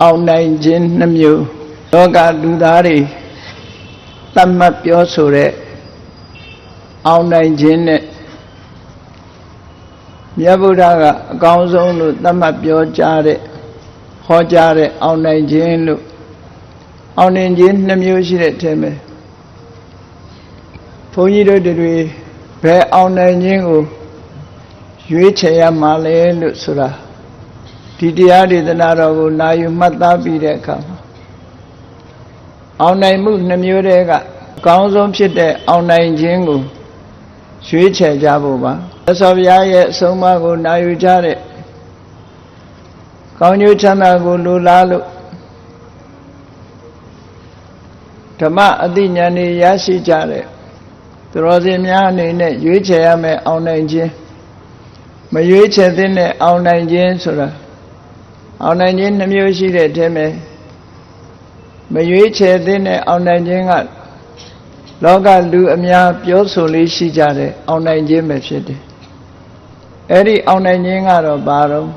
အောင်နိုင်ခြင်းနှမျိုးလောကလူသားတွေသတ်မှတ်ပြောဆိုတဲ့အောင်နိုင်ခြင်းနဲ့မြတ်ဗုဒ္ဓကအကောင်းဆုံးလို့သတ်မှတ်ပြောကြားတဲ့ဟောကြားတဲ့အောင်နိုင်ခြင်းလို့အောင်နိုင်ခြင်းနှမျိုးရှိတဲ့အထက်မှာဘုန်းကြီးတို့တွေဘယ်အောင်နိုင်ခြင်းကိုရွေးချယ်ရမှာလဲလို့ဆိုတာဒီတရားဒေသနာတော်ကိုနာယူမှတ်သားပြီးတဲ့အခါမှာအောင်နိုင်မှုနှမျိုးတည်းကအကောင်းဆုံးဖြစ်တဲ့အောင်နိုင်ခြင်းကိုရွေးချယ်ကြဖို့ပါသစ္စာဘုရားရဲ့အဆုံးအမကိုနာယူကြတဲ့ကောင်းကျိုးချမ်းသာကိုလိုလားလို့ဓမ္မအသိဉာဏ်တွေရရှိကြတဲ့သူတော်စင်များအနေနဲ့ရွေးချယ်ရမယ်အောင်နိုင်ခြင်းမရွေးချယ်သင့်တဲ့အောင်နိုင်ခြင်းဆိုတာအောင်နိုင်ခြင်းနှမျိုးရှိတဲ့အထဲမှာမရွေးချယ်သင့်တဲ့အောင်နိုင်ခြင်းကလောကလူအများပြောဆိုလေးရှိကြတဲ့အောင်နိုင်ခြင်းပဲဖြစ်တယ်အဲ့ဒီအောင်နိုင်ခြင်းကတော့ဘာတော့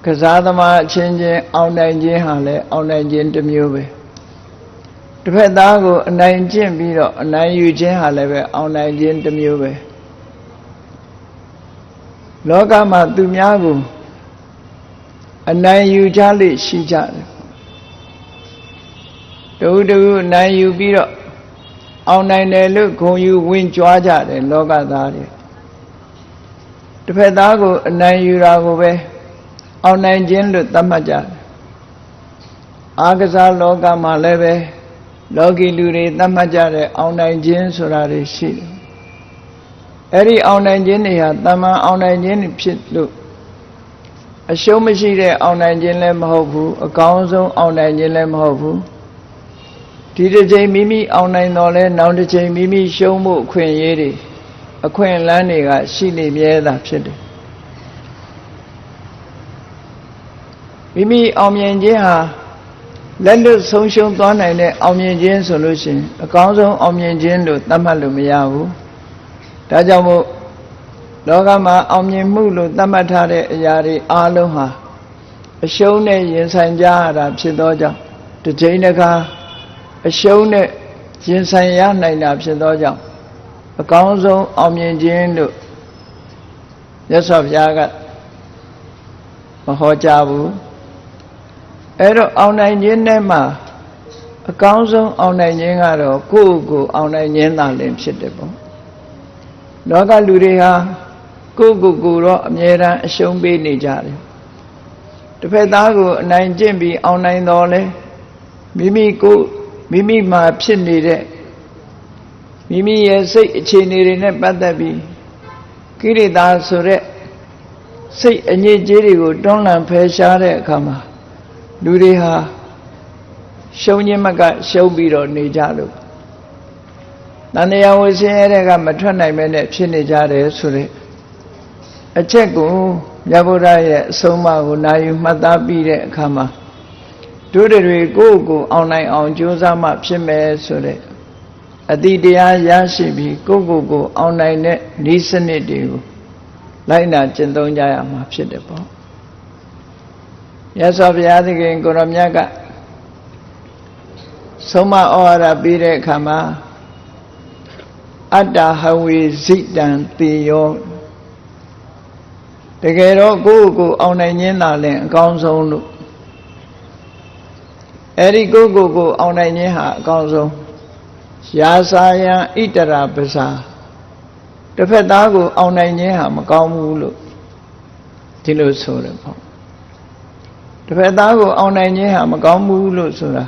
ကစားသမားအချင်းချင်းအောင်နိုင်ခြင်းဟာလည်းအောင်နိုင်ခြင်းတစ်မျိုးပဲတစ်ဖက်သားကိုအနိုင်ကျင့်ပြီးတော့အနိုင်ယူခြင်းဟာလည်းပဲအောင်နိုင်ခြင်းတစ်မျိုးပဲလောကမှာသူများကိုအနိုင်ယူကြလိမ့်ရှိကြတယ်တူတူအနိုင်ယူပြီးတော့အောင်နိုင်တယ်လို့ဂုဏ်ယူဝင်ကြွားကြတယ်လောကသားတွေတစ်ဖက်သားကိုအနိုင်ယူတာကိုပဲအောင်နိုင်ခြင်းလို့သတ်မှတ်ကြတယ်အာကစားလောကမှာလည်းပဲလောကီလူတွေသတ်မှတ်ကြတဲ့အောင်နိုင်ခြင်းဆိုတာတွေရှိတယ်အဲ့ဒီအောင်နိုင်ခြင်းတွေဟာတမန်အောင်နိုင်ခြင်းဖြစ်လို့အရှုံးမရှိတဲ့အောင်နိုင်ခြင်းလည်းမဟုတ်ဘူးအကောင်းဆုံးအောင်နိုင်ခြင်းလည်းမဟုတ်ဘူးဒီတစ်ချိန်မိမိအောင်နိုင်တော့လဲနောက်တစ်ချိန်မိမိရှုံးမှုအခွင့်အရေးတွေအခွင့်အလမ်းတွေကရှိနေမြဲတာဖြစ်တယ်မိမိအောင်မြင်ခြင်းဟာလက်လွတ်ဆုံးရှုံးသွားနိုင်တဲ့အောင်မြင်ခြင်းဆိုလို့ရှိရင်အကောင်းဆုံးအောင်မြင်ခြင်းလို့သတ်မှတ်လို့မရဘူးဒါကြောင့်မို့လောကမှာအောင်မြင်မှုလို့သတ်မှတ်ထားတဲ့အရာတွေအားလုံးဟာအရှုံးနဲ့ရင်ဆိုင်ကြရတာဖြစ်သောကြောင့်တစ်ချိန်တစ်ခါအရှုံးနဲ့ရင်ဆိုင်ရနိုင်တာဖြစ်သောကြောင့်အကောင်းဆုံးအောင်မြင်ခြင်းလို့မြတ်စွာဘုရားကမဟောကြားဘူးအဲ့တော့အောင်နိုင်ခြင်းနဲ့မှအကောင်းဆုံးအောင်နိုင်ခြင်းကတော့ကိုယ့်ကိုယ်အောင်နိုင်ခြင်းသာလျှင်ဖြစ်တယ်ပေါ့လောကလူတွေဟာကိုယ့်ကိုယ်ကိုတော့အမြဲတမ်းအရှုံးပေးနေကြတယ်တစ်ဖက်သားကိုအနိုင်ကျင့်ပြီးအောင်နိုင်တော်လဲမိမိမှာဖြစ်နေတဲ့မိမိရဲ့စိတ်အခြေအနေတွေနဲ့ပတ်သက်ပြီးကိရိတာဆိုတဲ့စိတ်အညစ်အကြေးတွေကိုတွန်းလှန်ဖယ်ရှားတဲ့အခါမှာလူတွေဟာရှုံးခြင်းမကရှုံးပြီးတော့နေကြလို့တဏှာဝဆင်းရဲတဲ့ကမထွက်နိုင်မဲနဲ့ဖြစ်နေကြတယ်ဆိုတဲ့အချက်ကိုမြတ်ဗုဒ္ဓရဲ့အဆုံးအမကိုနာယူမှတ်သားပြီးတဲ့အခါမှာတို့တွေကိုယ့်ကိုအောင်နိုင်အောင်ကြိုးစားမှဖြစ်မယ်ဆိုတဲ့အတိတရားရရှိပြီးကိုယ့်ကိုအောင်နိုင်တဲ့ဤစနစ်တွေကိုလိုက်နာကျင့်သုံးကြရမှာဖြစ်တယ်ပေါ့မြတ်စွာဘုရားသခင်ကိုရောမြတ်ကဆုံးမဩဝါဒပေးတဲ့အခါမှာအတ္တဟဝေဇိတံတေယောတကယ်တော့ကိုယ့်ကိုအောင်နိုင်ခြင်းသာလျှင်အကောင်းဆုံးလို့အဲ့ဒီကိုယ့်ကိုအောင်နိုင်ခြင်းဟာအကောင်းဆုံးယာစာယံဣတရာပစာတစ်ဖက်သားကိုအောင်နိုင်ခြင်းဟာမကောင်းဘူးလို့ဒီလိုဆိုတယ်ပေါ့တစ်ဖက်သားကိုအောင်နိုင်ခြင်းဟာမကောင်းဘူးလို့ဆိုတာ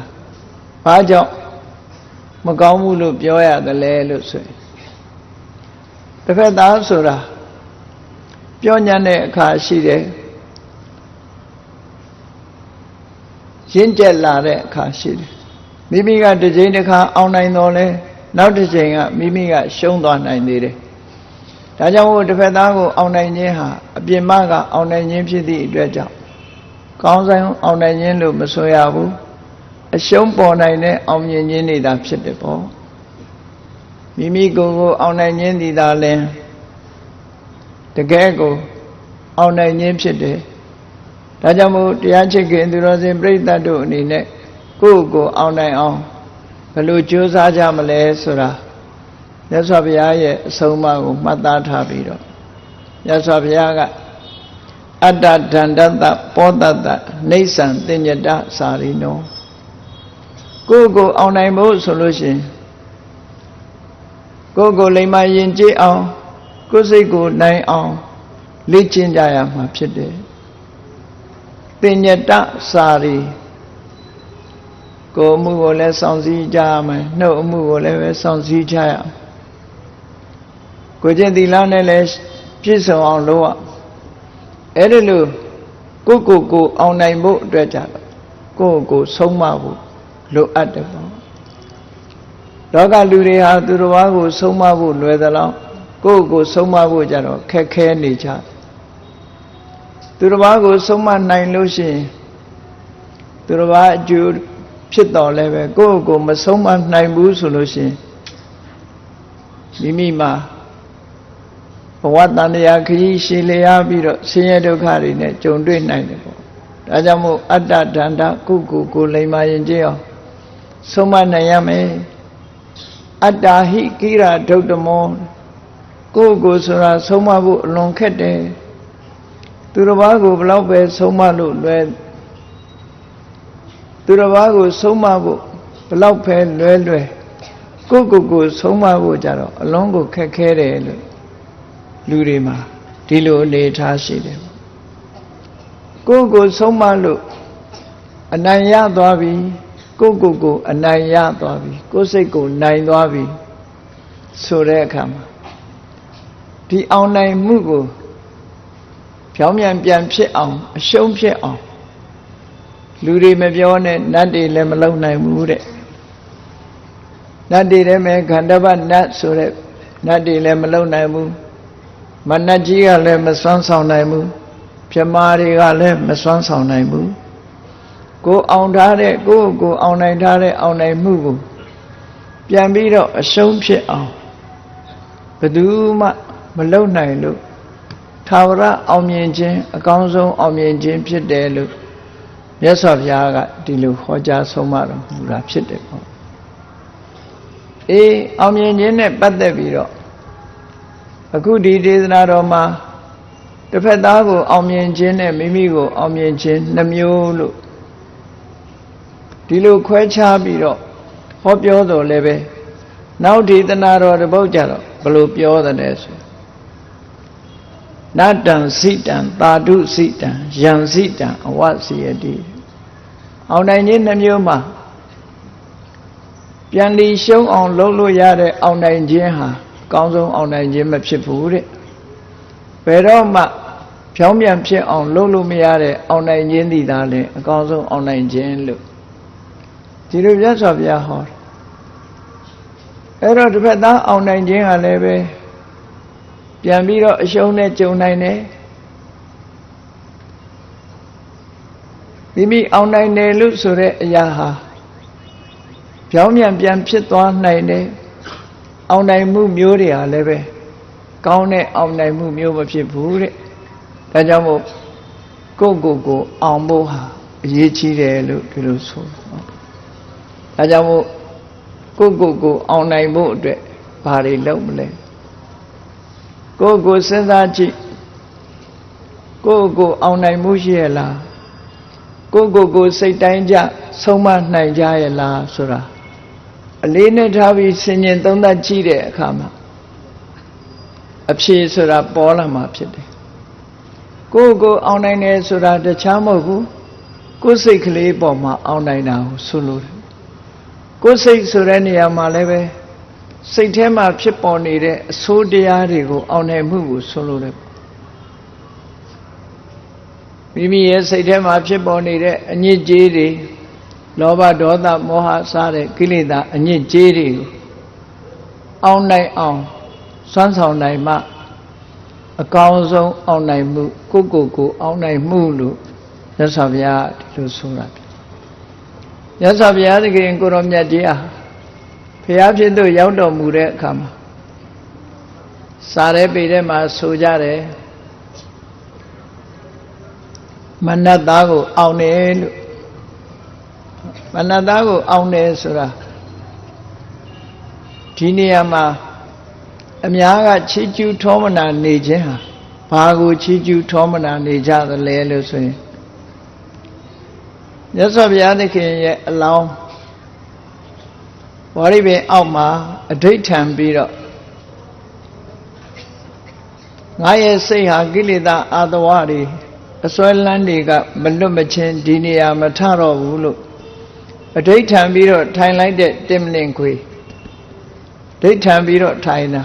ဘာကြောင့်မကောင်းဘူးလို့ပြောရတယ်လဲလို့ဆိုရင်တစ်ဖက်သားဆိုတာပြောညံ့တဲ့အခါရှိတယ်ရင့်ကျက်လာတဲ့အခါရှိတယ်မိမိကတစ်ချိန်တစ်ခါအောင်နိုင်တော့လဲနောက်တစ်ချိန်ကမိမိကရှုံးသွားနိုင်သေးတယ်ဒါကြောင့်မို့တစ်ဖက်သားကိုအောင်နိုင်ခြင်းဟာအပြင်မကအောင်နိုင်ခြင်းဖြစ်သည့်အတွက်ကြောင့်ကောင်းဆောင်အောင်နိုင်ခြင်းလို့မဆိုရဘူးအရှုံးပေါ်နိုင်တဲ့အောင်မြင်ခြင်းတွေသာဖြစ်တယ်ပေါ့မိမိကိုယ်ကိုအောင်နိုင်ခြင်းသည်သာလဲတကယ်ကိုအောင်နိုင်ခြင်းဖြစ်တယ် ဒါကြောင့်မို့တရားချစ်ခင်သူတော်စင်ပြိဿတ်တို့အနေနဲ့ကိုယ့်ကိုယ်အောင်နိုင်အောင်ဘယ်လိုကြိုးစားကြမလဲဆိုတာမြတ်စွာဘုရားရဲ့အဆုံးအမကိုမှတ်သားထားပြီးတော့မြတ်စွာဘုရားကအတ္တဒန္တတပောတတနေဆံတင်ညတစာရိနောကိုယ့်ကိုအောင်နိုင်ဖို့ဆိုလို့ရှိရင်ကိုယ့်ကိုလိမ္မာယဉ်ကျေးအောင်ကိုယ်စိတ်ကိုနိုင်အောင်လေ့ကျင့်ကြရမှာဖြစ်တယ်တင်ညတစာရိကိုယ်အမှုကိုလည်းစောင့်စည်းကြရမယ်နှုတ်အမှုကိုလည်းပဲစောင့်စည်းကြရမယ်ကိုကျင့်သီလနဲ့လည်းပြည့်စုံအောင်လုပ်ရအဲ့ဒီလိုကိုအောင်နိုင်ဖို့အတွက်ကြတော့ကိုဆုံးမဖို့လိုအပ်တယ်ပေါ့လောကလူတွေဟာသူတစ်ပါးကိုဆုံးမဖို့လွယ်သလောက်ကိုဆုံးမဖို့ကြတော့ခက်ခဲနေကြသူတစ်ပါးကိုဆုံးမနိုင်လို့ရှိရင်သူတစ်ပါးအကျိုးဖြစ်တော်လဲပဲကိုမဆုံးမနိုင်ဘူးဆိုလို့ရှိရင်မိမိမှာဘဝတန်တရားခရီးရှည်လျားပြီးတော့ဆင်းရဲဒုက္ခတွေနဲ့ကြုံတွေ့နိုင်တယ်ပေါ့ဒါကြောင့်မို့အတ္တဒန္တကိုလိမ္မာရင်ကြည့်အောင်ဆုံးမနိုင်ရမယ်အတ္တာဟိကိရဒုဋ္ဌမောကိုဆိုတာဆုံးမဖို့အလွန်ခက်တယ်သူတစ်ပါးကိုဘလောက်ပဲဆုံးမလို့လွယ်သူတစ်ပါးကိုဆုံးမဖို့ဘလောက်ပဲလွယ်ကိုဆုံးမဖို့ကြတော့အလွန်ကိုခက်ခဲတယ်လို့လူတွေမှာဒီလိုအနေထားရှိတယ်ကိုဆုံးမလို့အနိုင်ရသွားပြီကိုအနိုင်ရသွားပြီကိုစိတ်ကိုနိုင်သွားပြီဆိုတဲ့အခါမှာဒီအောင်နိုင်မှုကိုဖြောင်းပြန်ပြန်ဖြစ်အောင်အရှုံးဖြစ်အောင်လူတွေမပြောနဲ့နတ်တွေလည်းမလုံနိုင်ဘူးတဲ့နတ်တွေလည်းမဲ့ခန္ဓာဘနတ်ဆိုတဲ့နတ်တွေလည်းမလုံနိုင်ဘူးမနတ်ကြီးကလည်းမစွမ်းဆောင်နိုင်ဘူးပြမာတွေကလည်းမစွမ်းဆောင်နိုင်ဘူးကိုအောင်ထားတဲ့ကိုအောင်နိုင်ထားတဲ့အောင်နိုင်မှုကိုပြန်ပြီးတော့အရှုံးဖြစ်အောင်ဘယ်သူမှမလုံနိုင်လို့ထာဝရအောင်မြင်ခြင်းအကောင်းဆုံးအောင်မြင်ခြင်းဖြစ်တယ်လို့မြတ်စွာဘုရားကဒီလိုဟောကြားဆုံးမတော်မူတာဖြစ်တယ်ပေါ့အောင်မြင်ခြင်းနဲ့ပတ်သက်ပြီးတော့အခုဒီဒေသနာတော်မှာတစ်ဖက်သားကိုအောင်မြင်ခြင်းနဲ့မိမိကိုအောင်မြင်ခြင်းနှမျိုးလို့ဒီလိုခွဲခြားပြီးတော့ဟောပြောတော်လည်းပဲနောက်ဒေသနာတော်တစ်ပုဒ်ကြတော့ဘယ်လိုပြောသလဲဆိုနတ္တံစိတံသာဓုစိတံယံစိတံအဝစီယတိအောင်နိုင်ခြင်းနှမျိုးမှာပြန်လီရှုံးအောင်လုပ်လို့ရတဲ့အောင်နိုင်ခြင်းဟာအကောင်းဆုံးအောင်နိုင်ခြင်းမဖြစ်ဘူးတဲ့ဘယ်တော့မှဖြောင်းပြန်ဖြစ်အောင်လုပ်လို့မရတဲ့အောင်နိုင်ခြင်းသည်သာလေအကောင်းဆုံးအောင်နိုင်ခြင်းလို့ဒီလိုမြတ်စွာဘုရားဟောအဲ့တော့တစ်ဖက်သားအောင်နိုင်ခြင်းဟာလည်းပဲပြန်ပြီးတော့အရှုံးနဲ့ကြုံနိုင်တယ်မိမိအောင်နိုင်တယ်လို့ဆိုတဲ့အရာဟာပြောင်းပြန်ဖြစ်သွားနိုင်တယ်အောင်နိုင်မှုမျိုးတွေဟာလည်းပဲကောင်းတဲ့အောင်နိုင်မှုမျိုးမဖြစ်ဘူးတဲ့ဒါကြောင့်မို့ကိုအောင်ဖို့ဟာအရေးကြီးတယ်လို့ဒီလိုဆိုဒါကြောင့်မို့ကိုအောင်နိုင်ဖို့အတွက်ဘာတွေလုပ်မလဲကိုစဉ်းစားကြည့်ကိုအောင်နိုင်မှုရှိရဲ့လားကိုစိတ်တိုင်းကြဆုံးမနိုင်ကြရဲ့လားဆိုတာအလေးနဲ့ထားပြီးဆင်ញင်သုံးသပ်ကြည့်တဲ့အခါမှာအဖြေဆိုတာပေါ်လာမှာဖြစ်တယ်ကိုအောင်နိုင်တယ်ဆိုတာတခြားမဟုတ်ဘူးကိုစိတ်ကလေးပေါ်မှာအောင်နိုင်တာကိုဆိုလိုတယ်ကိုစိတ်ဆိုတဲ့နေရာမှာလည်းပဲစိတ်ထဲမှာဖြစ်ပေါ်နေတဲ့အဆိုးတရားတွေကိုအောင်နိုင်မှုကိုဆိုလိုတယ်မိမိရဲ့စိတ်ထဲမှာဖြစ်ပေါ်နေတဲ့အညစ်အကြေးတွေလောဘဒေါသမောဟစတဲ့ကိလေသာအညစ်အကြေးတွေကိုအောင်နိုင်အောင်စွမ်းဆောင်နိုင်မှအကောင်းဆုံးအောင်နိုင်မှုကိုအောင်နိုင်မှုလို့မြတ်စွာဘုရားဒီလိုဆိုတာမြတ်စွာဘုရားသခင်ကိုရောမြတ်ကြီးအားဘုရားဖြစ်သို့ရောက်တော်မူတဲ့အခါမှာစာရဲပေထဲမှာဆိုကြတယ် မနတ်သားကိုအောင်တယ်လို့မနတ်သားကိုအောင်တယ်ဆိုတာဒီနေရာမှာအများကချီးကျူးထောမနာနေခြင်းဟာဘာကိုချီးကျူးထောမနာနေကြသလဲလို့ဆိုရင်မြတ်စွာဘုရားသခင်ရဲ့အလောင်းဝါရိပင်အောက်မှာအဋိဋ္ဌံပြီးတော့ငါရဲ့စိတ်ဟာကိလေသာအာတဝတွေအစွဲလန်းတွေကမလွတ်မချင်းဒီနေရာမထတော့ဘူးလို့အဋိဋ္ဌံပြီးတော့ထိုင်လိုက်တဲ့တင်မလင်ခွေဒိဋ္ဌံပြီးတော့ထိုင်တာ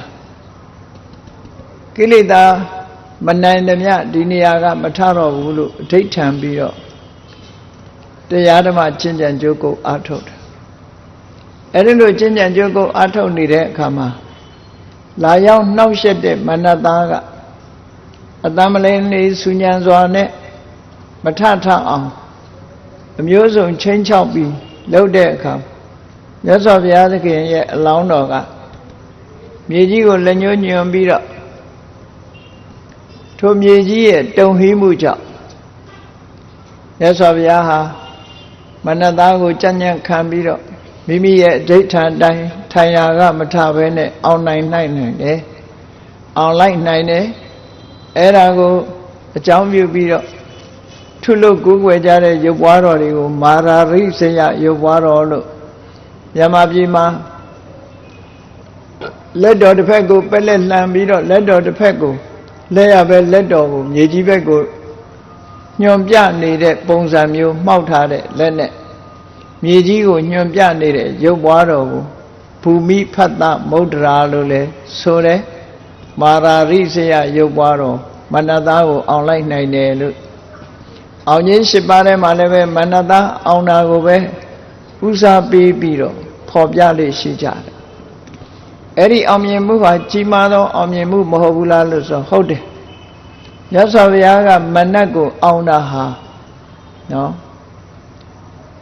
ကိလေသာမနိုင်သမျှဒီနေရာကမထတော့ဘူးလို့အဋိဋ္ဌံပြီးတော့တရားဓမ္မကျင့်ကြံကြိုးကိုအားထုတ်တယ်အဲ့ဒီလိုကျင့်ကြံကြိုးကိုအားထုတ်နေတဲ့အခါမှာလာရောက်နှောက်ယှက်တဲ့မနတ်သားကအတမလေးလေးဆူညံစွာနဲ့မထထအောင်အမျိုးစုံချင်းချောက်ပြီးလှုပ်တဲ့အခါမြတ်စွာဘုရားသခင်ရဲ့အလောင်းတော်ကမြေကြီးကိုလက်ညှိုးညွှန်ပြီးတော့ထိုမြေကြီးရဲ့တုန်ဟီးမှုကြောင့်မြတ်စွာဘုရားဟာမနတ်သားကိုကြံ့ကြံ့ခံပြီးတော့မိမိရဲ့အဋိဋ္ဌာန်တိုင်းထိုင်ရာကမထဘဲနဲ့အောင်နိုင်တယ်အောင်လိုက်နိုင်တယ်အဲ့ဒါကိုအကြောင်းပြုပြီးတော့ထုလို့ကိုးကွယ်ကြတဲ့ရုပ်ပွားတော်တွေကိုမာရာရိစေယရုပ်ပွားတော်လို့မြန်မာပြည်မှာလက်တော်တစ်ဖက်ကိုပက်လက်လှန်ပြီးတော့လက်တော်တစ်ဖက်ကိုလက်ရပဲလက်တော်ကိုမြေကြီးဘက်ကိုညွန်ပြနေတဲ့ပုံစံမျိုးမှောက်ထားတဲ့လက်နဲ့မြေကြီးကိုညွန်ပြနေတဲ့ရုပ်ပွားတော်ကိုဘူမိဖတ်တမုဒ္ဒရာလို့လဲဆိုတယ်မာရာရိစေယရုပ်ပွားတော်မနတ်သားကိုအောင်လိုက်နိုင်တယ်လို့အောင်ခြင်း၈ပါးထဲမှာလည်းပဲမနတ်သားအောင်တာကိုပဲဥစားပေးပြီးတော့ဖော်ပြလေးရှိကြတယ်အဲ့ဒီအောင်မြင်မှုဟာကြီးမားသောအောင်မြင်မှုမဟုတ်ဘူးလားလို့ဆိုဟုတ်တယ်မြတ်စွာဘုရားကမနတ်ကိုအောင်တာဟာနော်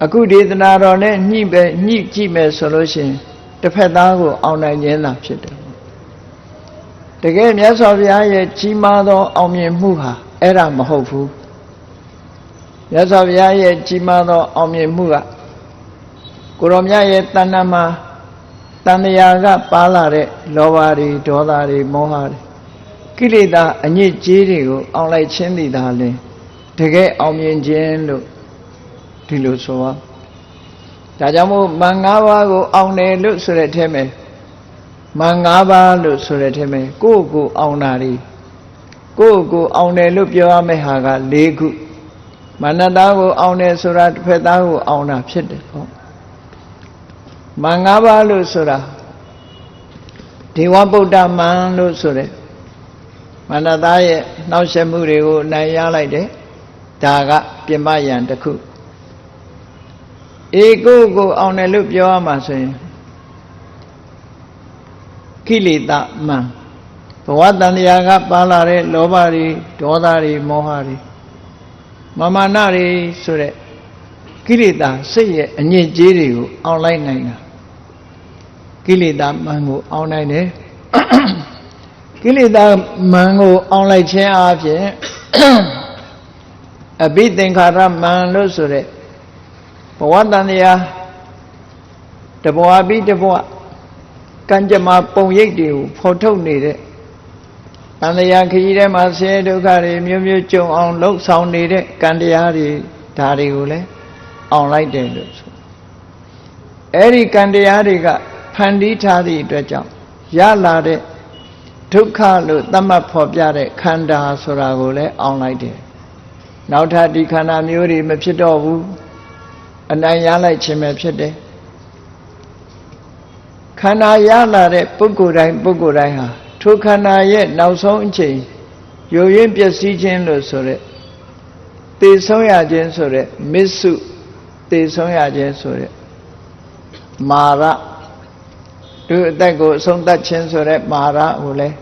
အခုဒေသနာတော်နဲ့ညှိကြည့်မယ်ဆိုလို့ရှိရင်တစ်ဖက်သားကိုအောင်နိုင်ခြင်းသာဖြစ်တယ်တကယ်မြတ်စွာဘုရားရဲ့ကြီးမားသောအောင်မြင်မှုဟာအဲ့ဒါမဟုတ်ဘူးမြတ်စွာဘုရားရဲ့ကြီးမားသောအောင်မြင်မှုကကိုရောမြတ်ရဲ့တဏ္ဍမှာတဏ္ဍရာကပါလာတဲ့လောဘတွေဒေါသတွေမောဟတွေကိလေသာအညစ်အကြေးတွေကိုအောင်လိုက်ခြင်းသည်သာလျှင်တကယ်အောင်မြင်ခြင်းလို့ဒီလိုဆိုပါဒါကြောင့်မို့မင်္ဂ၅ပါးကိုအောင်တယ်လို့ဆိုတဲ့အထက်မှာမင်္ဂ၅ပါးလို့ဆိုတဲ့အထက်မှာကိုယ့်ကိုအောင်တာတွေကိုယ့်ကိုအောင်တယ်လို့ပြောရမယ့်ဟာက၄ခုမနတ်သားကိုအောင်တယ်ဆိုတာတစ်ဖက်သားကိုအောင်တာဖြစ်တယ်ပေါ့မင်္ဂ၅ပါးလို့ဆိုတာဒေဝဗုဒ္ဓမံလို့ဆိုတဲ့မနတ်သားရဲ့နှောက်ယှက်မှုတွေကိုနိုင်ရလိုက်တယ်ဒါကပြင်ပယံတစ်ခုကိုကိုအောင်တယ်လို့ပြောရမှာဆိုရင်ကိလေသာမံဘဝတန်တရားကပါလာတဲ့လောဘတွေဒေါသတွေမောဟတွေမာနတွေဆိုတဲ့ကိလေသာစိတ်ရဲ့အညစ်အကြေးတွေကိုအောင်လိုက်နိုင်တာကိလေသာမံကိုအောင်နိုင်တယ်ကိလေသာမံကိုအောင်လိုက်ခြင်းအပြင်အဘိသင်္ခါရမံလို့ဆိုတဲ့ဘဝတန်တရားတဘဝပြီးတဘဝကံကြမ္မာပုံရိပ်တွေကိုဖော်ထုတ်နေတဲ့တန်တရားခရီးထဲမှာဆင်းရဲဒုက္ခတွေမျိုးမျိုးကြုံအောင်လှုပ်ဆောင်နေတဲ့ကံတရားတွေဒါတွေကိုလည်းအောင်လိုက်တယ်လို့ဆိုအဲ့ဒီကံတရားတွေကဖန်တီးထားသည့်အတွက်ကြောင့်ရလာတဲ့ဒုက္ခလို့သတ်မှတ်ဖော်ပြတဲ့ခန္ဓာဆိုတာကိုလည်းအောင်လိုက်တယ်နောက်ထပ်ဒီခန္ဓာမျိုးတွေမဖြစ်တော့ဘူးအနိုင်ရလိုက်ခြင်းပဲဖြစ်တယ်ခန္ဓာရလာတဲ့ပုဂ္ဂိုလ်တိုင်းဟာထိုခန္ဓာရဲ့နောက်ဆုံးအချိန်ယိုယွင်းပျက်စီးခြင်းလို့ဆိုရက်သေဆုံးရခြင်းဆိုရက်မစ္စုသေဆုံးရခြင်းဆိုရက်မာရသူအသက်ကိုအဆုံးသတ်ခြင်းဆိုရက်မာရကိုလည်း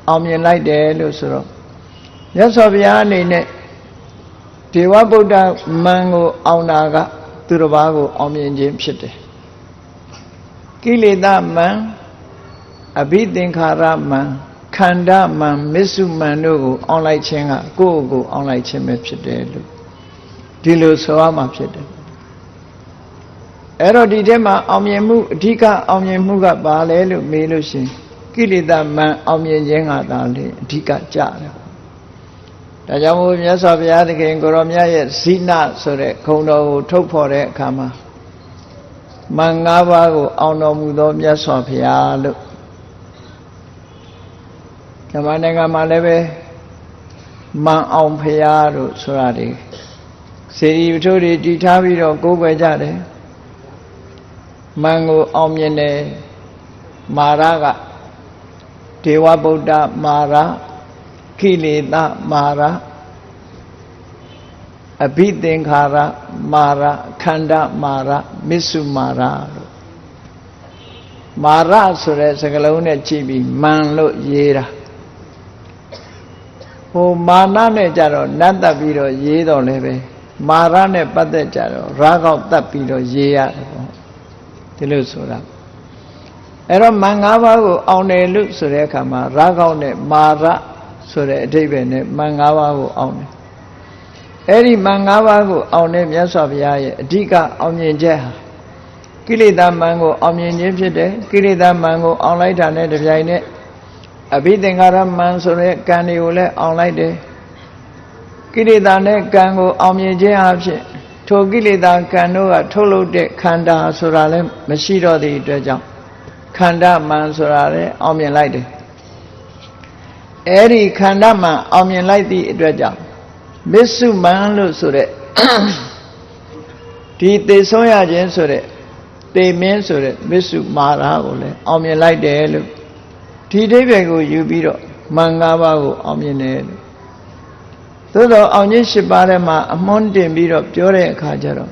အောင်မြင်လိုက်တယ်လို့ဆိုတော့မြတ်စွာဘုရားအနေနဲ့ဒေဝဗုဒ္ဓမံကိုအောင်တာကသူတစ်ပါးကိုအောင်မြင်ခြင်းဖြစ်တယ်ကိလေသာမံအဘိသင်္ခါရမံခန္ဓာမံမစ္စုမံတို့ကိုအောင်လိုက်ခြင်းကကိုယ့်ကိုအောင်လိုက်ခြင်းပဲဖြစ်တယ်လို့ ဒီလိုဆိုရမှာဖြစ်တယ်အဲ့တော့ဒီထဲမှာအောင်မြင်မှုအဓိကအောင်မြင်မှုကဘာလဲလို့မေးလို့ရှိရင်ကိလေသာမှန်အောင်မြင်ခြင်းကသာလေအဓိကကြတယ်ဒါကြောင့်မို့မြတ်စွာဘုရားသခင်ကိုရောမြတ်ရဲ့ဇိနဆိုတဲ့ဂုဏ်တော်ကိုထုတ်ဖော်တဲ့အခါမှာမန်၅ပါးကိုအောင်တော်မူသောမြတ်စွာဘုရားလို့ဓမ္မနိုင်ငံမှာလည်းပဲမန်အောင်ဘုရားတို့ဆိုတာတွေစေတီပထိုးတွေတည်ထားပြီးတော့ကိုးကွယ်ကြတယ်မန်ကိုအောင်မြင်တယ်မာရကဒေဝဗုဒ္ဓမာရကိလေသာမာရအဘိသင်္ခါရမာရခန္ဓာမာရမစ္စုမာရလို့မာရဆိုတဲ့စကားလုံးနဲ့ကြည့်ပြီးမန်လို့ရေးတာဟိုမာနနဲ့ကြတော့နတ်တက်ပြီးတော့ရေးတော့လည်းပဲမာရနဲ့ပတ်သက်ကြတော့ရာဂောက်တက်ပြီးတော့ရေးရတယ်ပေါ့ဒီလိုဆိုတာအဲ့တော့မန်၅ပါးကိုအောင်တယ်လို့ဆိုတဲ့အခါမှာရာဂောက်နဲ့မာရဆိုတဲ့အဓိပ္ပာယ်နဲ့မန်၅ပါးကိုအောင်တယ်အဲ့ဒီမန်၅ပါးကိုအောင်တဲ့မြတ်စွာဘုရားရဲ့အဓိကအောင်မြင်ချက်ဟာကိလေသာမန်ကိုအောင်မြင်ခြင်းဖြစ်တယ်ကိလေသာမန်ကိုအောင်လိုက်တာနဲ့တပြိုင်နက်အဘိသင်္ခါရမန်ဆိုတဲ့ကံတွေကိုလည်းအောင်လိုက်တယ်ကိလေသာနဲ့ကံကိုအောင်မြင်ခြင်းအဖြစ်ထိုကိလေသာကံတို့ကထုတ်လုပ်တဲ့ခန္ဓာဆိုတာလည်းမရှိတော့တဲ့အတွက်ကြောင့်ခန္ဓာမန်ဆိုတာလည်းအောင်မြင်လိုက်တယ်အဲ့ဒီခန္ဓာမန်အောင်မြင်လိုက်သည့်အတွက်ကြောင့်မစ္စုမန်လို့ဆိုတဲ့ဒီသေဆုံးရခြင်းဆိုတဲ့သေမင်းဆိုတဲ့မစ္စုမာရကိုလည်းအောင်မြင်လိုက်တယ်လို့ဒီအဓိပ္ပာယ်ကိုယူပြီးတော့မန်၅ပါးကိုအောင်မြင်တယ်လို့သို့တော့အောင်ခြင်း၈ပါးထဲမှာအမွှန်းတင်ပြီးတော့ပြောတဲ့အခါကျတော့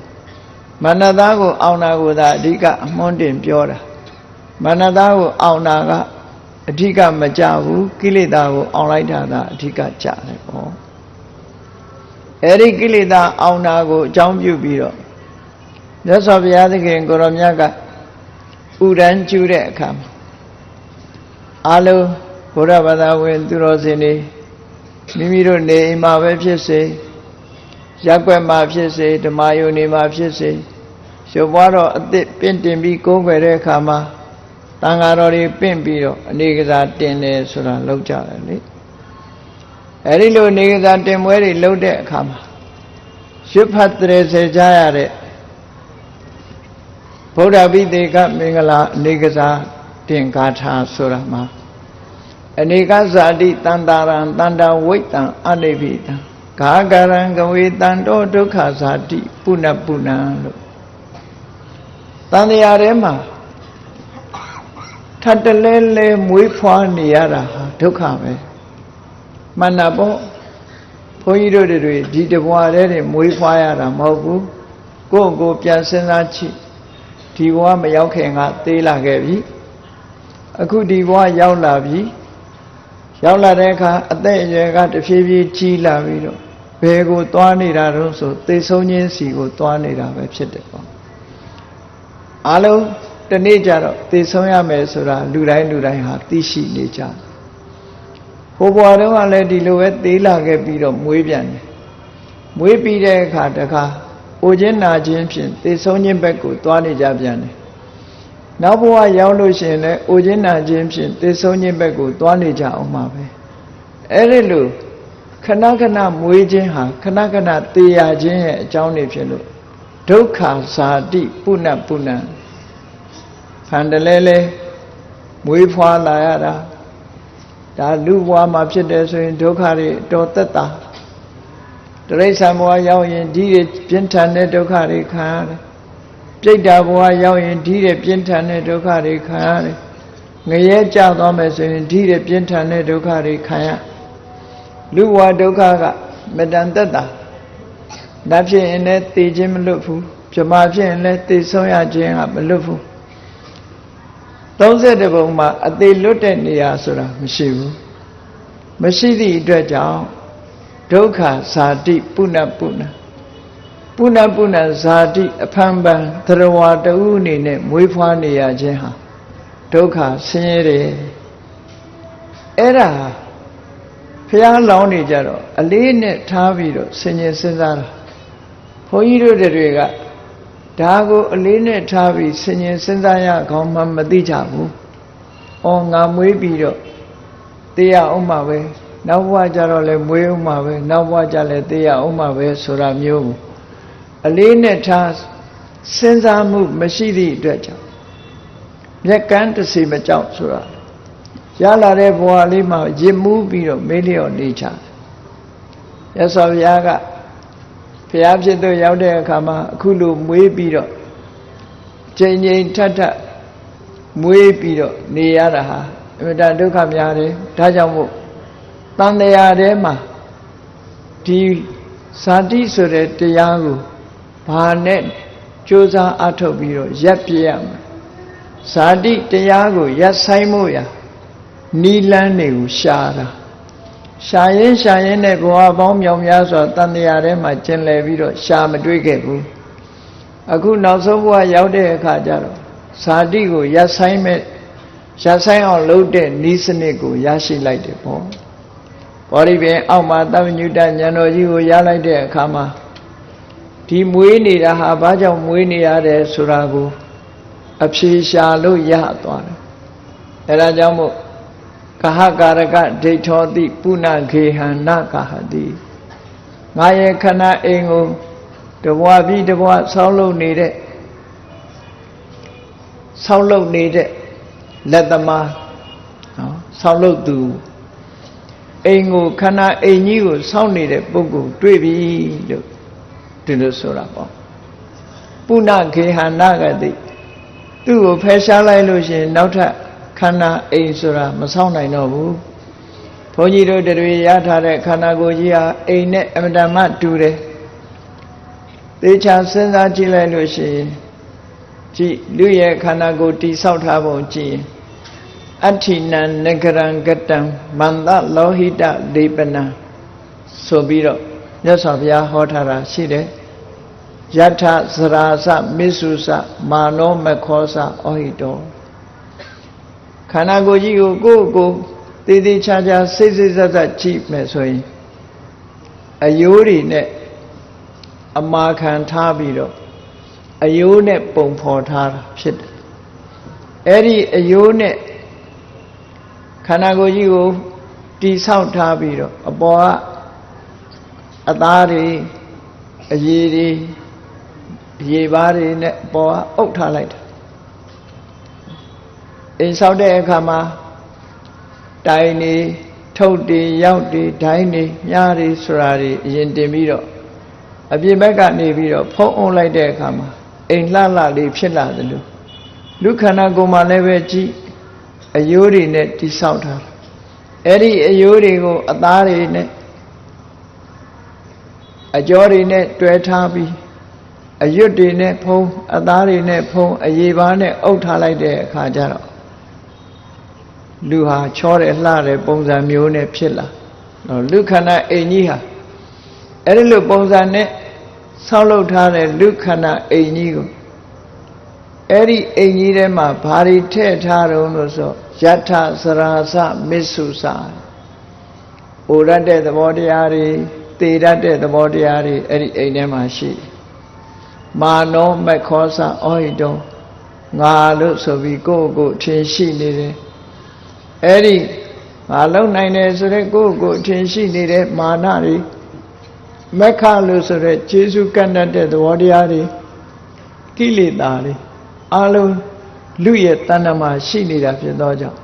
မနတကိုအောင်တာကိုသာအဓိကအမွှန်းတင်ပြောတာမနတကိုအောင်တာကအဓိကမကြဘူးကိလေသာကိုအောင်လိုက်တာသာအဓိကကြတယ်ပေါ့အဲ့ဒီကိလေသာအောင်တာကိုအကြောင်းပြုပြီးတော့မြတ်စွာဘုရားသခင်ကိုရောမြတ်ကဥဒန်းကျူတဲ့အခါမှာအလုံးဘုရားဘာသာဝင်သူတော်စင်တွေမိမိတို့နေအိမ်မှာပဲဖြစ်စေရက်ွက်မှာဖြစ်စေဓမ္မယုံနေမှာဖြစ်စေရုပ်ဘွားတော်အသစ်ပင့်တင်ပြီးကိုးကွယ်တဲ့အခါမှာတန်ဃာတော်တွေပင့်ပြီးတော့အနေကစားတင်တယ်ဆိုတာလောက်ကြတယ်လေအဲဒီလိုအနေကစားတင်ပွဲတွေလုပ်တဲ့အခါမှာရွတ်ဖတ်တဲ့စေကြရတဲ့ဗုဒ္ဓဘိသေကမင်္ဂလာအနေကစားတင်ဂါထာဆိုတာမှာအနေကဇာတိတန္တာရံတန္တဝိတ္တံအနိဗ္ဗိတံဂါဂရံကဝေတန္တောဒုက္ခဇာတိပုဏ္ဏပုဏ္ဏလို့တန်တရားထဲမှာထပ်တလဲလဲမွေးဖွားနေရတာဟာဒုက္ခပဲမှန်တာပေါ့ဘုန်းကြီးတို့တွေဒီတဘွားတည်းမွေးဖွားရတာမဟုတ်ဘူးကိုယ့်ကိုပြန်စဉ်းစားကြည့်ဒီဘဝမရောက်ခင်ကသေးလာခဲ့ပြီအခုဒီဘဝရောက်လာပြီရောက်လာတဲ့အခါအသက်အရွယ်ကတဖြည်းဖြည်းကြီးလာပြီးတော့ဘယ်ကိုသွားနေတာတော့ဆိုသေဆုံးခြင်းစီကိုသွားနေတာပဲဖြစ်တယ်ပေါ့အားလုံးဒီနေ့ကျတော့သေဆုံးရမယ်ဆိုတာလူတိုင်းဟာသိရှိနေကြဟိုဘဝတုန်းကလည်းဒီလိုပဲသေးလာခဲ့ပြီးတော့မွေးပြန်တယ်မွေးပြီးတဲ့အခါတခါအိုခြင်းနာခြင်းဖြင့်သေဆုံးခြင်းဘက်ကိုသွားနေကြပြန်တယ်နောက်ဘဝရောက်လို့ရှိရင်လည်းအိုခြင်းနာခြင်းဖြင့်သေဆုံးခြင်းဘက်ကိုသွားနေကြအောင်ပါပဲအဲ့ဒီလိုခဏခဏမွေးခြင်းဟာခဏခဏသေရခြင်းရဲ့အကြောင်းတွေဖြစ်လို့ဒုက္ခဇာတိပုဏ္ဏပုဏ္ဏဖန်တလဲလဲမွေးဖွားလာရတာဒါလူဘဝမှာဖြစ်တယ်ဆိုရင်ဒုက္ခတွေတော်သက်တာတရိစ္ဆာန်ဘဝရောက်ရင်ဒီတွေပြင်းထန်တဲ့ဒုက္ခတွေခံရတယ်ပြိတ္တာဘဝရောက်ရင်ဒီတဲ့ပြင်းထန်တဲ့ဒုက္ခတွေခံရတယ်ငရဲကြသွားမယ်ဆိုရင်ဒီတဲ့ပြင်းထန်တဲ့ဒုက္ခတွေခံရလူဘဝဒုက္ခကမတန်သက်တာနတ်ဖြစ်ရင်လည်းသိခြင်းမလွတ်ဘူးဗြဟ္မာဖြစ်ရင်လည်းသိဆုံးရခြင်းကမလွတ်ဘူး30ဘုံမှာအသေးလွတ်တဲ့နေရာဆိုတာမရှိဘူးမရှိသည့်အတွက်ကြောင့်ဒုက္ခဇာတိပုဏ္ဏပုဏ္ဏပုဏ္ဏပုဏ္ဏဇာတိအဖန်ပန်သရဝါတူအနေနဲ့မွေးဖွားနေရခြင်းဟာဒုက္ခဆင်းရဲတယ်အဲ့ဒါဖျားလောင်းနေကြတော့အလေးနဲ့ထားပြီးတော့ဆင်ញင်စဉ်းစားတာ ဘုန်းကြီးတို့တွေကဒါကိုအလေးနဲ့ထားပြီးစဉ်းရင်စဉ်းစားရကောင်းမှမသိကြဘူး။အော်ငါမွေးပြီးတော့တေးရအောင်မှာပဲနောက်ဘဝကျတော့လည်းမွေးအောင်မှာပဲနောက်ဘဝကျလည်းတေးရအောင်မှာပဲဆိုတာမျိုးအလေးနဲ့ထားစဉ်းစားမှုမရှိသည့်အတွက်ကြောင့်မျက်ကန်းတစ်စီမကြောက်ဆိုတာရလာတဲ့ဘဝလေးမှာရစ်မှုပြီးတော့မေးလျော့နေချာရသော်ဘုရားကဘုရားဖြစ်သူရောက်တဲ့အခါမှာအခုလိုမွေးပြီးတော့ချိန်ချိန်ထပ်ထပ်မွေးပြီးတော့နေရတာဟာအမြဲတမ်းဒုက္ခများတယ်ဒါကြောင့်မို့တန်တရားထဲမှာဒီဇာတိဆိုတဲ့တရားကိုဘာနဲ့ကြိုးစားအထုတ်ပြီးတော့ရပ်ပြရမယ်ဇာတိတရားကိုရပ်ဆိုင်မှုရနီလန်းတွေကိုရှာတာရှာရင်နဲ့ဘဝပေါင်းမြောင်များစွာတန်တရားထဲမှာကျင်လည်ပြီးတော့ရှာမတွေ့ခဲ့ဘူးအခုနောက်ဆုံးဘဝရောက်တဲ့အခါကျတော့ဇာတိကိုရပ်ဆိုင်အောင်လုပ်တဲ့ဤစနစ်ကိုရရှိလိုက်တယ်ပေါ့ဘောဓိပင်အောက်မှာသဗ္ဗညုတဉာဏ်တော်ကြီးကိုရလိုက်တဲ့အခါမှာဒီမွေးနေတာဟာဘာကြောင့်မွေးနေရတယ်ဆိုတာကိုအဖြေရှာလို့ရသွားတယ်အဲဒါကြောင့်မို့ကဟကာရကဒိဋ္ဌောတိပုဏ္ဏခေဟနကဟတိငါရဲ့ခန္ဓာအိမ်ကိုတဘွားပြီးတဘွားဆောင်းလုပ်နေတဲ့လက်သမားနော်ဆောင်းလုပ်သူအိမ်ကိုခန္ဓာအိမ်ကြီးကိုဆောင်းနေတဲ့ပုဂ္ဂိုလ်တွေ့ပြီလို့ဒီလိုဆိုတာပေါ့ပုဏ္ဏခေဟနကတိသူ့ကိုဖယ်ရှားလိုက်လို့ရှိရင်နောက်ထပ်ခန္ဓာအိမ်ဆိုတာမဆောင်နိုင်တော့ဘူးဘုန်းကြီးတို့တွေရထားတဲ့ခန္ဓာကိုယ်ကြီးဟာအိမ်နဲ့အမြဲတမ်းတူတယ်သေချာစဉ်းစားကြည့်လိုက်လို့ရှိရင်ကြည့်လူရဲ့ခန္ဓာကိုယ်တိဆောက်ထားပုံကြည့်ရင်အဋ္ဌိနံနဂရံကတံမန္တလောဟိတဒေပနံဆိုပြီးတော့မြတ်စွာဘုရားဟောထားတာရှိတယ်ယထစရာစမစ္ဆုစမာနောမခောစဩဟိတောခန္ဓာကိုယ်ကြီးကိုကိုယ်တည်တည်ချာချာစိတ်စိတ်ဆက်ဆက်ကြည့်မယ်ဆိုရင်အယိုးတွေနဲ့အမာခံထားပြီးတော့အယိုးနဲ့ပုံဖော်ထားတာဖြစ်တယ်အဲ့ဒီအယိုးနဲ့ခန္ဓာကိုယ်ကြီးကိုတိဆောက်ထားပြီးတော့အပေါ်ကအသားတွေအရည်တွေရေပါးတွေနဲ့အပေါ်ကအုပ်ထားလိုက်တာအိမ်ဆောက်တဲ့အခါမှာတိုင်တွေထုတ်တွေရောက်တွေဒိုင်းတွေမြားတွေဆိုတာတွေအရင်တင်ပြီးတော့အပြင်ဘက်ကနေပြီးတော့ဖုံးအုံလိုက်တဲ့အခါမှာအိမ်လှလှလေးဖြစ်လာတယ်လို့လူခန္ဓာကိုယ်မှာလည်းပဲကြည့်အယိုးတွေနဲ့တိဆောက်ထားတာအဲ့ဒီအယိုးတွေကိုအသားတွေနဲ့အကြောတွေနဲ့တွဲထားပြီးအရွတ်တွေနဲ့ဖုံးအသားတွေနဲ့ဖုံးအရေပါးနဲ့အုပ်ထားလိုက်တဲ့အခါကျတော့လူဟာချောတယ်လှတယ်ပုံစံမျိုးနဲ့ဖြစ်လာလူခန္ဓာအိမ်ကြီးဟာအဲ့ဒီလိုပုံစံနဲ့ဆောက်လုပ်ထားတဲ့လူခန္ဓာအိမ်ကြီးကိုအဲ့ဒီအိမ်ကြီးထဲမှာဘာတွေထည့်ထားတုံးလို့ဆိုယထစရာစမစ္ဆုစဩရတဲ့သဘောတရားတွေသေရတဲ့သဘောတရားတွေအဲ့ဒီအိမ်ထဲမှာရှိမာနောမခောစဩဟိတောငါလို့ဆိုပြီးကိုယ့်ကိုယ်ထင်ရှိနေတယ်အဲ့ဒီငါလုံနိုင်တယ်ဆိုတဲ့ကိုယ့်ကိုယ်ထင်ရှိနေတဲ့မာနတွေမက္ခလို့ဆိုတဲ့ခြေဆုကန့်တတ်တဲ့သဘောတရားတွေကိလေသာတွေအလုံးလူရဲ့တဏ္ဍမှာရှိနေတာဖြစ်သောကြောင့်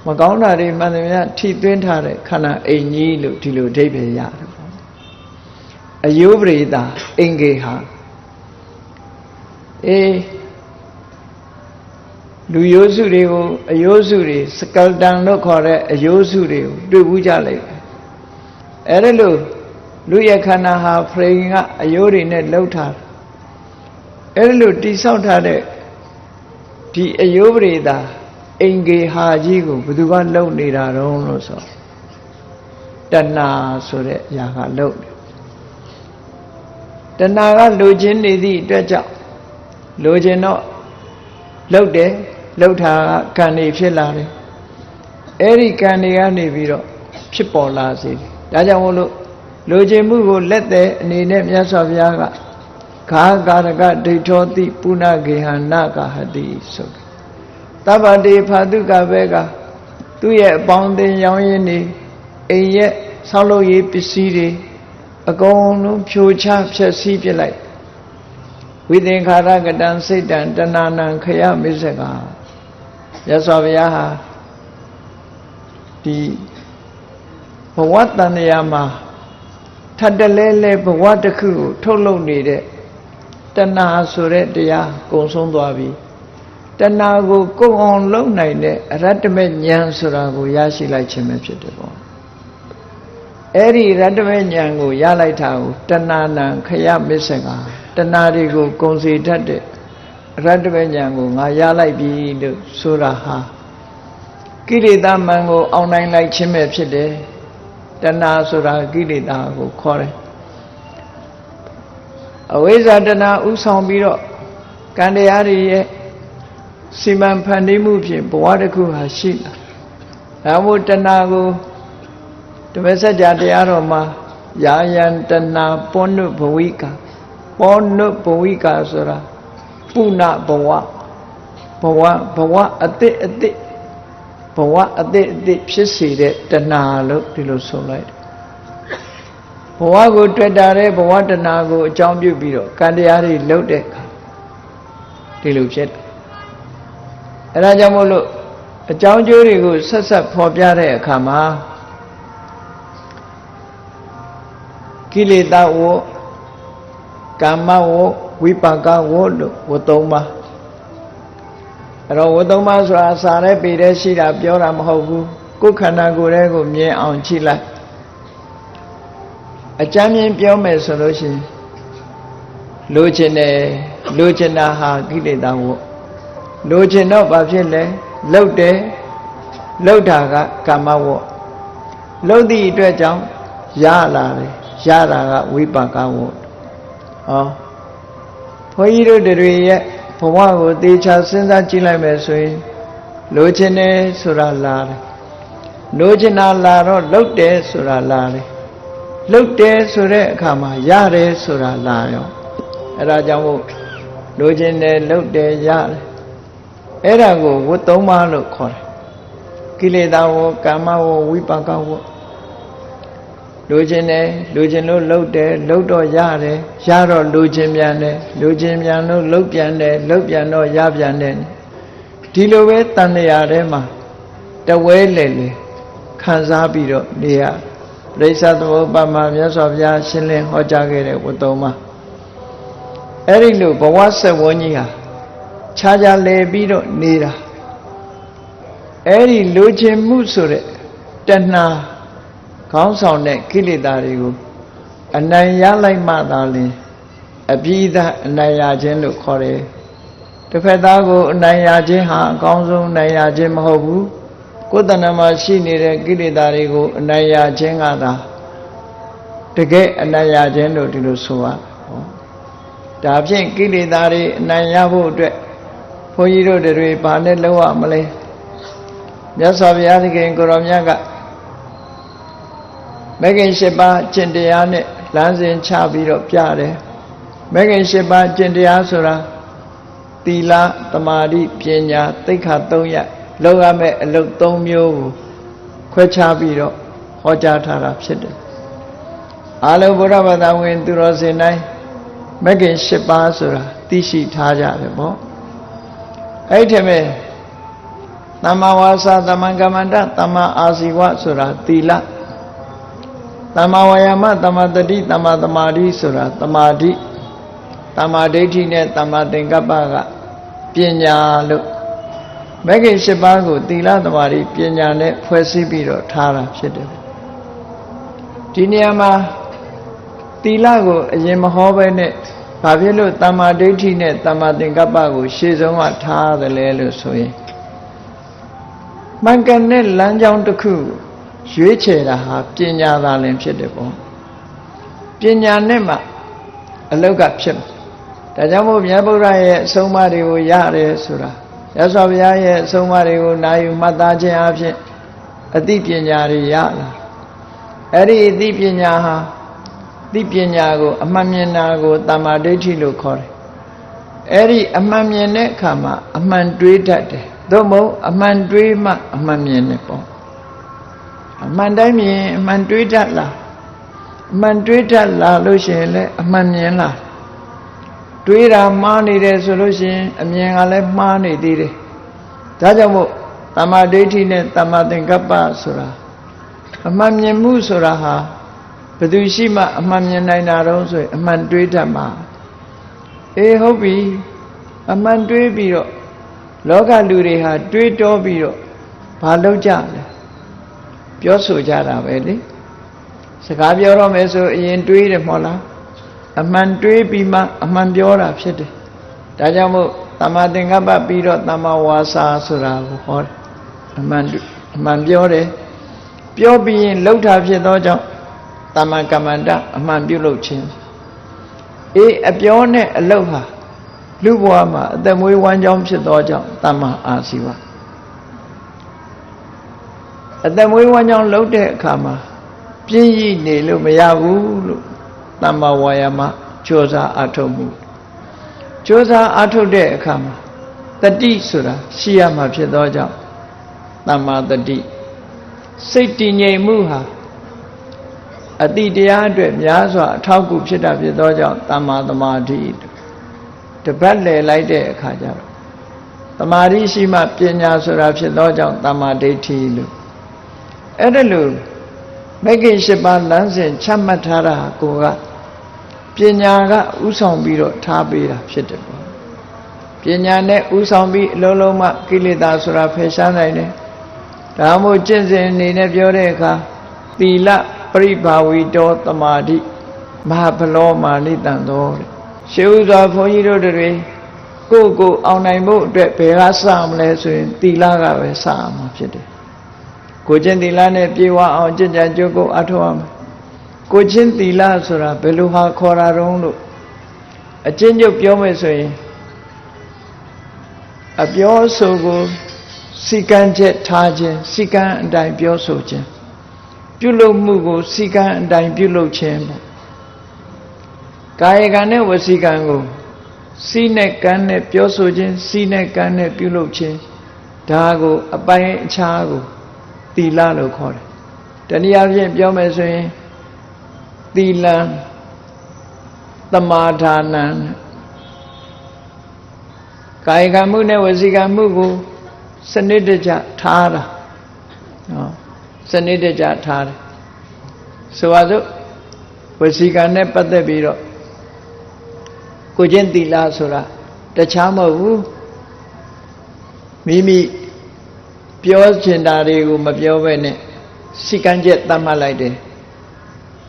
မကောင်းတာတွေမှန်သမျှထိသွင်းထားတဲ့ခန္ဓာအိမ်ကြီးလို့ဒီလိုအဓိပ္ပာယ်ရတယ်ပေါ့အယုပရိတာအင်္ဂေဟာလူရိုးစုတွေကိုအယိုးစုတွေစကလတန်လို့ခေါ်တဲ့အယိုးစုတွေကိုတွေ့ဘူးကြလိုက်အဲ့ဒါလို့လူရဲ့ခန္ဓာဟာဖရိန်ကအယိုးတွေနဲ့လှုပ်ထားတယ်အဲ့ဒါလို့တိဆောက်ထားတဲ့ဒီအယိုးပရိတာအင်္ဂေဟာကြီးကိုဘယ်သူကလှုပ်နေတာတုံးလို့ဆိုတဏှာဆိုတဲ့အရာကလှုပ်တယ်တဏှာကလိုချင်နေသည့်အတွက်ကြောင့်လိုချင်တော့လှုပ်တယ်လှုပ်တာကံတွေဖြစ်လာတယ်အဲ့ဒီကံတွေကနေပြီးတော့ဖြစ်ပေါ်လာစေတယ်ဒါကြောင့်မို့လို့လိုချင်မှုကိုလက်တဲ့အနေနဲ့မြတ်စွာဘုရားက ခါကာရကဒိဋ္ဌောတိပုဏ္ဏဂေဟနာကဟတိဆိုတပ္ပတိဖာတုကဘဲကသူ့ရဲ့အပေါင်းအသင်းရောင်းရင်းနေအိမ်ရဲ့ဆောက်လုပ်ရေးပစ္စည်းတွေအကုန်လုံးဖြိုချဖျက်ဆီးပြလိုက်ဝိသင်္ခါရကတံစိတ်တံတဏနံခယမစ္စကရသော်ဘုရားဟာဒီဘဝတန်တရားမှာထပ်တလဲလဲဘဝတစ်ခုကိုထုတ်လုပ်နေတဲ့တဏှာဆိုတဲ့တရားကုံဆုံးသွားပြီတဏှာကိုကုံအောင်လုပ်နိုင်တဲ့အရတ္တမေဉာဏ်ဆိုတာကိုရရှိလိုက်ခြင်းပဲဖြစ်တယ်ပေါ့အဲ့ဒီရတ္တမေဉာဏ်ကိုရလိုက်တာကိုတဏှာနံခယမစ္စကတဏှာတွေကိုကုံစီတတ်တဲ့အရတ္တမေဉာဏ်ကိုငါရလိုက်ပြီလို့ဆိုတာဟာကိလေသာမံကိုအောင်နိုင်လိုက်ခြင်းပဲဖြစ်တယ်တဏှာဆိုတာကိလေသာကိုခေါ်တယ်အဝိဇ္ဇာတဏှာဥဆောင်ပြီးတော့ကံတရားတွေရဲ့စီမံဖန်တီးမှုဖြင့်ဘဝတစ်ခုဟာရှိလာဒါမို့တဏှာကိုဓမ္မစကြာတရားတော်မှာယာယံတဏှာပောနုဘဝိကာပောနုဘဝိကာဆိုတာပုဏ္ဏဘဝအတိတ်ဘဝအတိတ်ဖြစ်စေတဲ့တဏှာလို့ဒီလိုဆိုလိုက်ဘဝကိုတွေ့တာတဲ့ဘဝတဏှာကိုအကြောင်းပြုပြီးတော့ကံတရားတွေလုပ်တဲ့အခါဒီလိုဖြစ်တယ်အဲဒါကြောင့်မို့လို့အကြောင်းကျိုးတွေကိုဆက်ဆက်ဖော်ပြတဲ့အခါမှာကိလေသာဝကာမဝဝိပါကဝလို့ဝသုံးပါအဲ့တော့ဝသုံးပါဆိုတာစာရဲပေတဲ့ရှိတာပြောတာမဟုတ်ဘူးကိုယ်ခန္ဓာကိုယ်ရဲ့ကိုမြင်အောင်ကြည့်လိုက်အကြမ်းမြင်ပြောမယ်ဆိုလို့ရှိရင်လိုချင်တယ်လိုချင်တာဟာကိလေသာဝလိုချင်တော့ဘာဖြစ်လဲလှုပ်တယ်လှုပ်တာကကာမဝလှုပ်သည့်အတွက်ကြောင့်ရလာတယ်ရတာကဝိပါကဝဟောဘုန်းကြီးတို့တွေရဲ့ဘဝကိုသေချာစဉ်းစားကြည့်လိုက်မယ်ဆိုရင်လိုချင်တယ်ဆိုတာလာတယ်လိုချင်တာလာတော့လှုပ်တယ်ဆိုတာလာတယ်လှုပ်တယ်ဆိုတဲ့အခါမှာရတယ်ဆိုတာလာရောအဲ့ဒါကြောင့်မို့လိုချင်တယ်လှုပ်တယ်ရတယ်အဲ့ဒါကိုဝတ်သုံးပါးလို့ခေါ်တယ်ကိလေသာဝကာမဝဝိပါကဝလိုချင်တယ်လိုချင်လို့လှုပ်တယ်လှုပ်တော့ရတယ်ရတော့လိုချင်ပြန်တယ်လိုချင်ပြန်လို့လှုပ်ပြန်တယ်လှုပ်ပြန်တော့ရပြန်တယ်ဒီလိုပဲတန်တရားထဲမှာတဝဲလေလေခံစားပြီးတော့နေရပရိစ္ဆသမုပ္ပါမှာမြတ်စွာဘုရားရှင်းလင်းဟောကြားခဲ့တဲ့ဝတ္တုံမှာအဲ့ဒီလိုဘဝဆက်ဝန်းကြီးဟာခြားခြားလဲပြီးတော့နေတာအဲ့ဒီလိုချင်မှုဆိုတဲ့တဏှာခေါင်းဆောင်တဲ့ကိလေသာတွေကိုအနိုင်ရလိုက်မှသာလျှင်အပြီးသားအနိုင်ရခြင်းလို့ခေါ်တယ်တစ်ဖက်သားကိုအနိုင်ရခြင်းဟာအကောင်းဆုံးနိုင်ရခြင်းမဟုတ်ဘူးကိုယ်တဏ္ဍာမှာရှိနေတဲ့ကိလေသာတွေကိုအနိုင်ရခြင်းကသာတကယ်အနိုင်ရခြင်းလို့ဒီလိုဆိုရဒါဖြင့်ကိလေသာတွေအနိုင်ရဖို့အတွက်ဘုန်းကြီးတို့တွေဘာနဲ့လုပ်ရမလဲမြတ်စွာဘုရားသခင်ကိုရောမြတ်ကမဂ္ဂင်၈ပါးကျင့်တရားနဲ့လမ်းစဉ်ချပြီးတော့ပြတယ်မဂ္ဂင်၈ပါးကျင့်တရားဆိုတာသီလသမာဓိပညာသိက္ခာ၃ရပ်လုပ်ရမယ့်အလုပ်၃မျိုးကိုခွဲခြားပြီးတော့ဟောကြားထားတာဖြစ်တယ်အာလုံးဗုဒ္ဓဘာသာဝင်သူတော်စင်တိုင်းမဂ္ဂင်၈ပါးဆိုတာသိရှိထားကြတယ်ပေါ့အဲ့ဒီထဲမှာသမ္မာဝါစာသမ္မာကမ္မန္တသမ္မာအာဇီဝဆိုတာသီလသမ္မာဝါယာမသမ္မာတတိသမ္မာသမာဓိဆိုတာသမာဓိသမ္မာဒိဋ္ဌိနဲ့သမ္မာသင်္ကပ္ပကပညာလို့မဂ္ဂင်၈ပါးကိုသီလသမာဓိပညာနဲ့ဖွဲ့စည်းပြီးတော့ထားတာဖြစ်တယ်ဒီနေရာမှာသီလကိုအရင်မဟောဘဲနဲ့ဘာဖြစ်လို့သမ္မာဒိဋ္ဌိနဲ့သမ္မာသင်္ကပ္ပကိုရှေ့ဆုံးကထားတယ်လဲလို့ဆိုရင်မှန်ကန်တဲ့လမ်းကြောင်းတစ်ခုရွေးချယ်တာဟာပညာသာလင်ဖြစ်တယ်ပေါ့ပညာနဲ့မှအလောက်ကဖြစ်မှာဒါကြောင့်မို့မြတ်ဗုဒ္ဓရဲ့အဆုံးအမတွေကိုရတယ်ဆိုတာရသော်ဘုရားရဲ့အဆုံးအမတွေကိုနာယူမှတ်သားခြင်းအဖြစ်အသိပညာတွေရလာအဲ့ဒီအသိပညာဟာသ သိပညာကိုအမှန်မြင်တာကိုတမ္မာဒိဋ္ဌိလို့ခေါ်တယ်အဲ့ဒီအမှန်မြင်တဲ့အခါမှာအမှန်တွေးတတ်တယ်သို့မဟုတ်အမှန်တွေးမှအမှန်မြင်တယ်ပေါ့အမှန်တိုင်းမြင်အမှန်တွေးတတ်လားအမှန်တွေးတတ်လာလို့ရှိရင်လည်းအမှန်မြင်လားတွေးတာမှားနေတယ်ဆိုလို့ရှိရင်အမြင်ကလည်းမှားနေသေးတယ်ဒါကြောင့်မို့တမ္မာဒိဋ္ဌိနဲ့တမ္မာသင်္ကပ္ပဆိုတာအမှန်မြင်မှုဆိုတာဟာဘယ်သူရှိမှအမှန်မြင်နိုင်တာတော့ဆိုရင်အမှန်တွေးတတ်မှာအေးဟုတ်ပြီအမှန်တွေးပြီးတော့လောကလူတွေဟာတွေးတောပြီးတော့ဘာလုပ်ကြလဲပြောဆိုကြတာပဲလေစကားပြောတော့မယ်ဆိုအရင်တွေးတယ်မဟုတ်လားအမှန်တွေးပြီးမှအမှန်ပြောတာဖြစ်တယ်ဒါကြောင့်မို့တမ္မာသင်္ကပ္ပပြီးတော့တမ္မာဝါစာဆိုတာကိုဟောတယ်အမှန်ပြောတယ်ပြောပြီးရင်လှုပ်တာဖြစ်သောကြောင့်တမ္မာကမ္မန္တအမှန်ပြုလုပ်ခြင်းအေးအပြောနဲ့အလုပ်ဟာလူဘဝမှာအသက်မွေးဝမ်းကြောင်းဖြစ်သောကြောင့်တမ္မာအာဇီဝအသက်မွေးဝမ်းကြောင်းလုပ်တဲ့အခါမှာပြင်းရည်နေလို့မရဘူးလို့တမ္မာဝါယာမကြိုးစားအားထုတ်မှုကြိုးစားအားထုတ်တဲ့အခါမှာတတိဆိုတာရှိရမှာဖြစ်သောကြောင့်တမ္မာတတိစိတ်တည်ငြိမ်မှုဟာအတိတရားအတွက်များစွာအထောက်အကူဖြစ်တာဖြစ်သောကြောင့်တမ္မာသမာဓိတပတ်လည်လိုက်တဲ့အခါကျတော့သမာဓိရှိမှပညာဆိုတာဖြစ်သောကြောင့်တမ္မာဒိဋ္ဌိလို့အဲ့ဒါလို့မဂ္ဂင်၈ပါးလမ်းစဉ်ချမှတ်ထားတာကိုကပညာကဥဆောင်ပြီးတော့ထားပေးတာဖြစ်တယ်ပေါ့ပညာနဲ့ဥဆောင်ပြီးအလုံးလုံးမှကိလေသာဆိုတာဖယ်ရှားနိုင်တယ်ဒါမှမဟုတ်ကျင့်စဉ်အနေနဲ့ပြောတဲ့အခါသီလပရိဘာဝီတောသမာဓိမဟာဖလောမာနိတံသောတဲ့ရှေးဥစွာဘုန်းကြီးတို့တွေကိုအောင်နိုင်ဖို့အတွက်ဘယ်ကစမလဲဆိုရင်သီလကပဲစရမှာဖြစ်တယ်ကိုချင်းသီလနဲ့ပြေဝအောင်ကြင်ကြံကြိုးကိုအထောက်အောင်ကိုချင်းသီလဆိုတာဘယ်လိုဟာခေါ်တာတုံးလို့အချင်းချုပ်ပြောမယ်ဆိုရင်အပြောဆိုကိုစီကံချက်ထားခြင်းစီကံအတိုင်းပြောဆိုခြင်းပြုလုပ်မှုကိုစီကံအတိုင်းပြုလုပ်ခြင်းပေါ့ကာယကံနဲ့ဝစီကံကိုစီနဲ့ကံနဲ့ပြောဆိုခြင်းစီနဲ့ကံနဲ့ပြုလုပ်ခြင်းဒါကိုအပိုင်းအခြားကိုသီလလို့ခေါ်တယ်တနည်းအားဖြင့်ပြောမယ်ဆိုရင်သီလံသမာဒါနံကာယကံမှုနဲ့ဝစီကံမှုကိုစနစ်တကျထားတာနော်စနစ်တကျထားတယ်ဆိုပါစို့ဝစီကံနဲ့ပတ်သက်ပြီးတော့ကိုချင်းသီလဆိုတာတခြားမဟုတ်ဘူးမိမိပြောချင်တာတွေကိုမပြောဘဲနဲ့စီကံချက်သတ်မှတ်လိုက်တယ်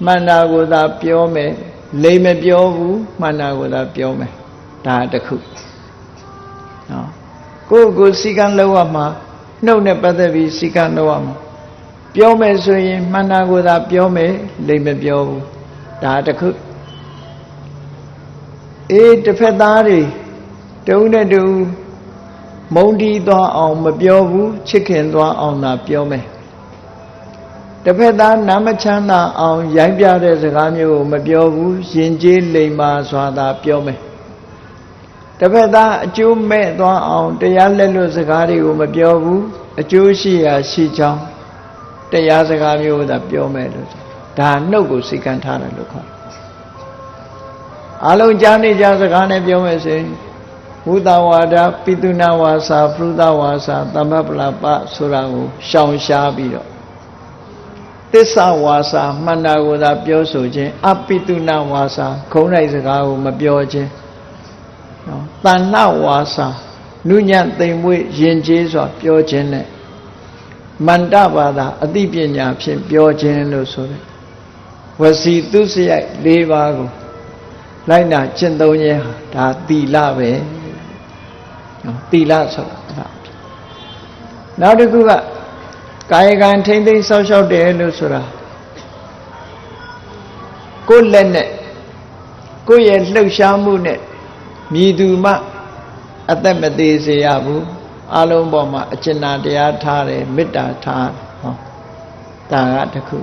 မှန်တာကိုသာပြောမယ်လိမ်မပြောဘူးမှန်တာကိုသာပြောမယ်ဒါတခုနော်ကိုစီကံလောက်ရမှာနှုတ်နဲ့ပတ်သက်ပြီးစီကံလောက်ရမှာပြောမယ်ဆိုရင်မှန်တာကိုသာပြောမယ်လိမ်မပြောဘူးဒါတခုအေးတစ်ဖက်သားတွေတုံးနဲ့တူမုန်းတီးသွားအောင်မပြောဘူးချစ်ခင်သွားအောင်သာပြောမယ်တစ်ဖက်သားနာမချမ်းသာအောင်ရိုင်းပြတဲ့စကားမျိုးကိုမပြောဘူးယဉ်ကျေးလိမ္မာစွာသာပြောမယ်တစ်ဖက်သားအကျိုးမဲ့သွားအောင်တရားလက်လွတ်စကားတွေကိုမပြောဘူးအကျိုးရှိရာရှိချောင်းတရားစကားမျိုးသာပြောမယ်လို့ဒါနှုတ်ကိုစိတ်ကံထားတယ်လို့ခေါ်အလုံးကြားနေကြစကားနဲ့ပြောမယ်ဆိုရင်ဝုသဝါဒပိတုနာဝါစာပရုသဝါစာသမ္မပလပဆိုတာကိုရှောင်ရှားပြီးတော့သစ္စာဝါစာမှန်တာကိုသာပြောဆိုခြင်းအပိတုနာဝါစာခုံးလိုက်စကားကိုမပြောခြင်းနော်တဏ္ဏဝါစာနုညံ့သိမ်မွေ့ယဉ်ကျေးစွာပြောခြင်းနဲ့မန္တဘာသာအသိပညာဖြင့်ပြောခြင်းလို့ဆိုတယ်ဝစီသူစရိုက်၄ပါးကိုလိုက်နာကျင့်သုံးခြင်းဟာဒါသီလပဲနော်သီလဆိုတာနောက်တစ်ခုကကာယကံထိမ့်သိမ်းဆောက်ရှောက်တယ်လို့ဆိုတာကိုယ်လက်နဲ့ကိုယ့်ရဲ့လှုပ်ရှားမှုနဲ့မြည်သူမှအသက်မသေးစေရဘူးအလုံးပေါ်မှာအကျဉ်းတရားထားတယ်မေတ္တာထားဟောဒါကတစ်ခု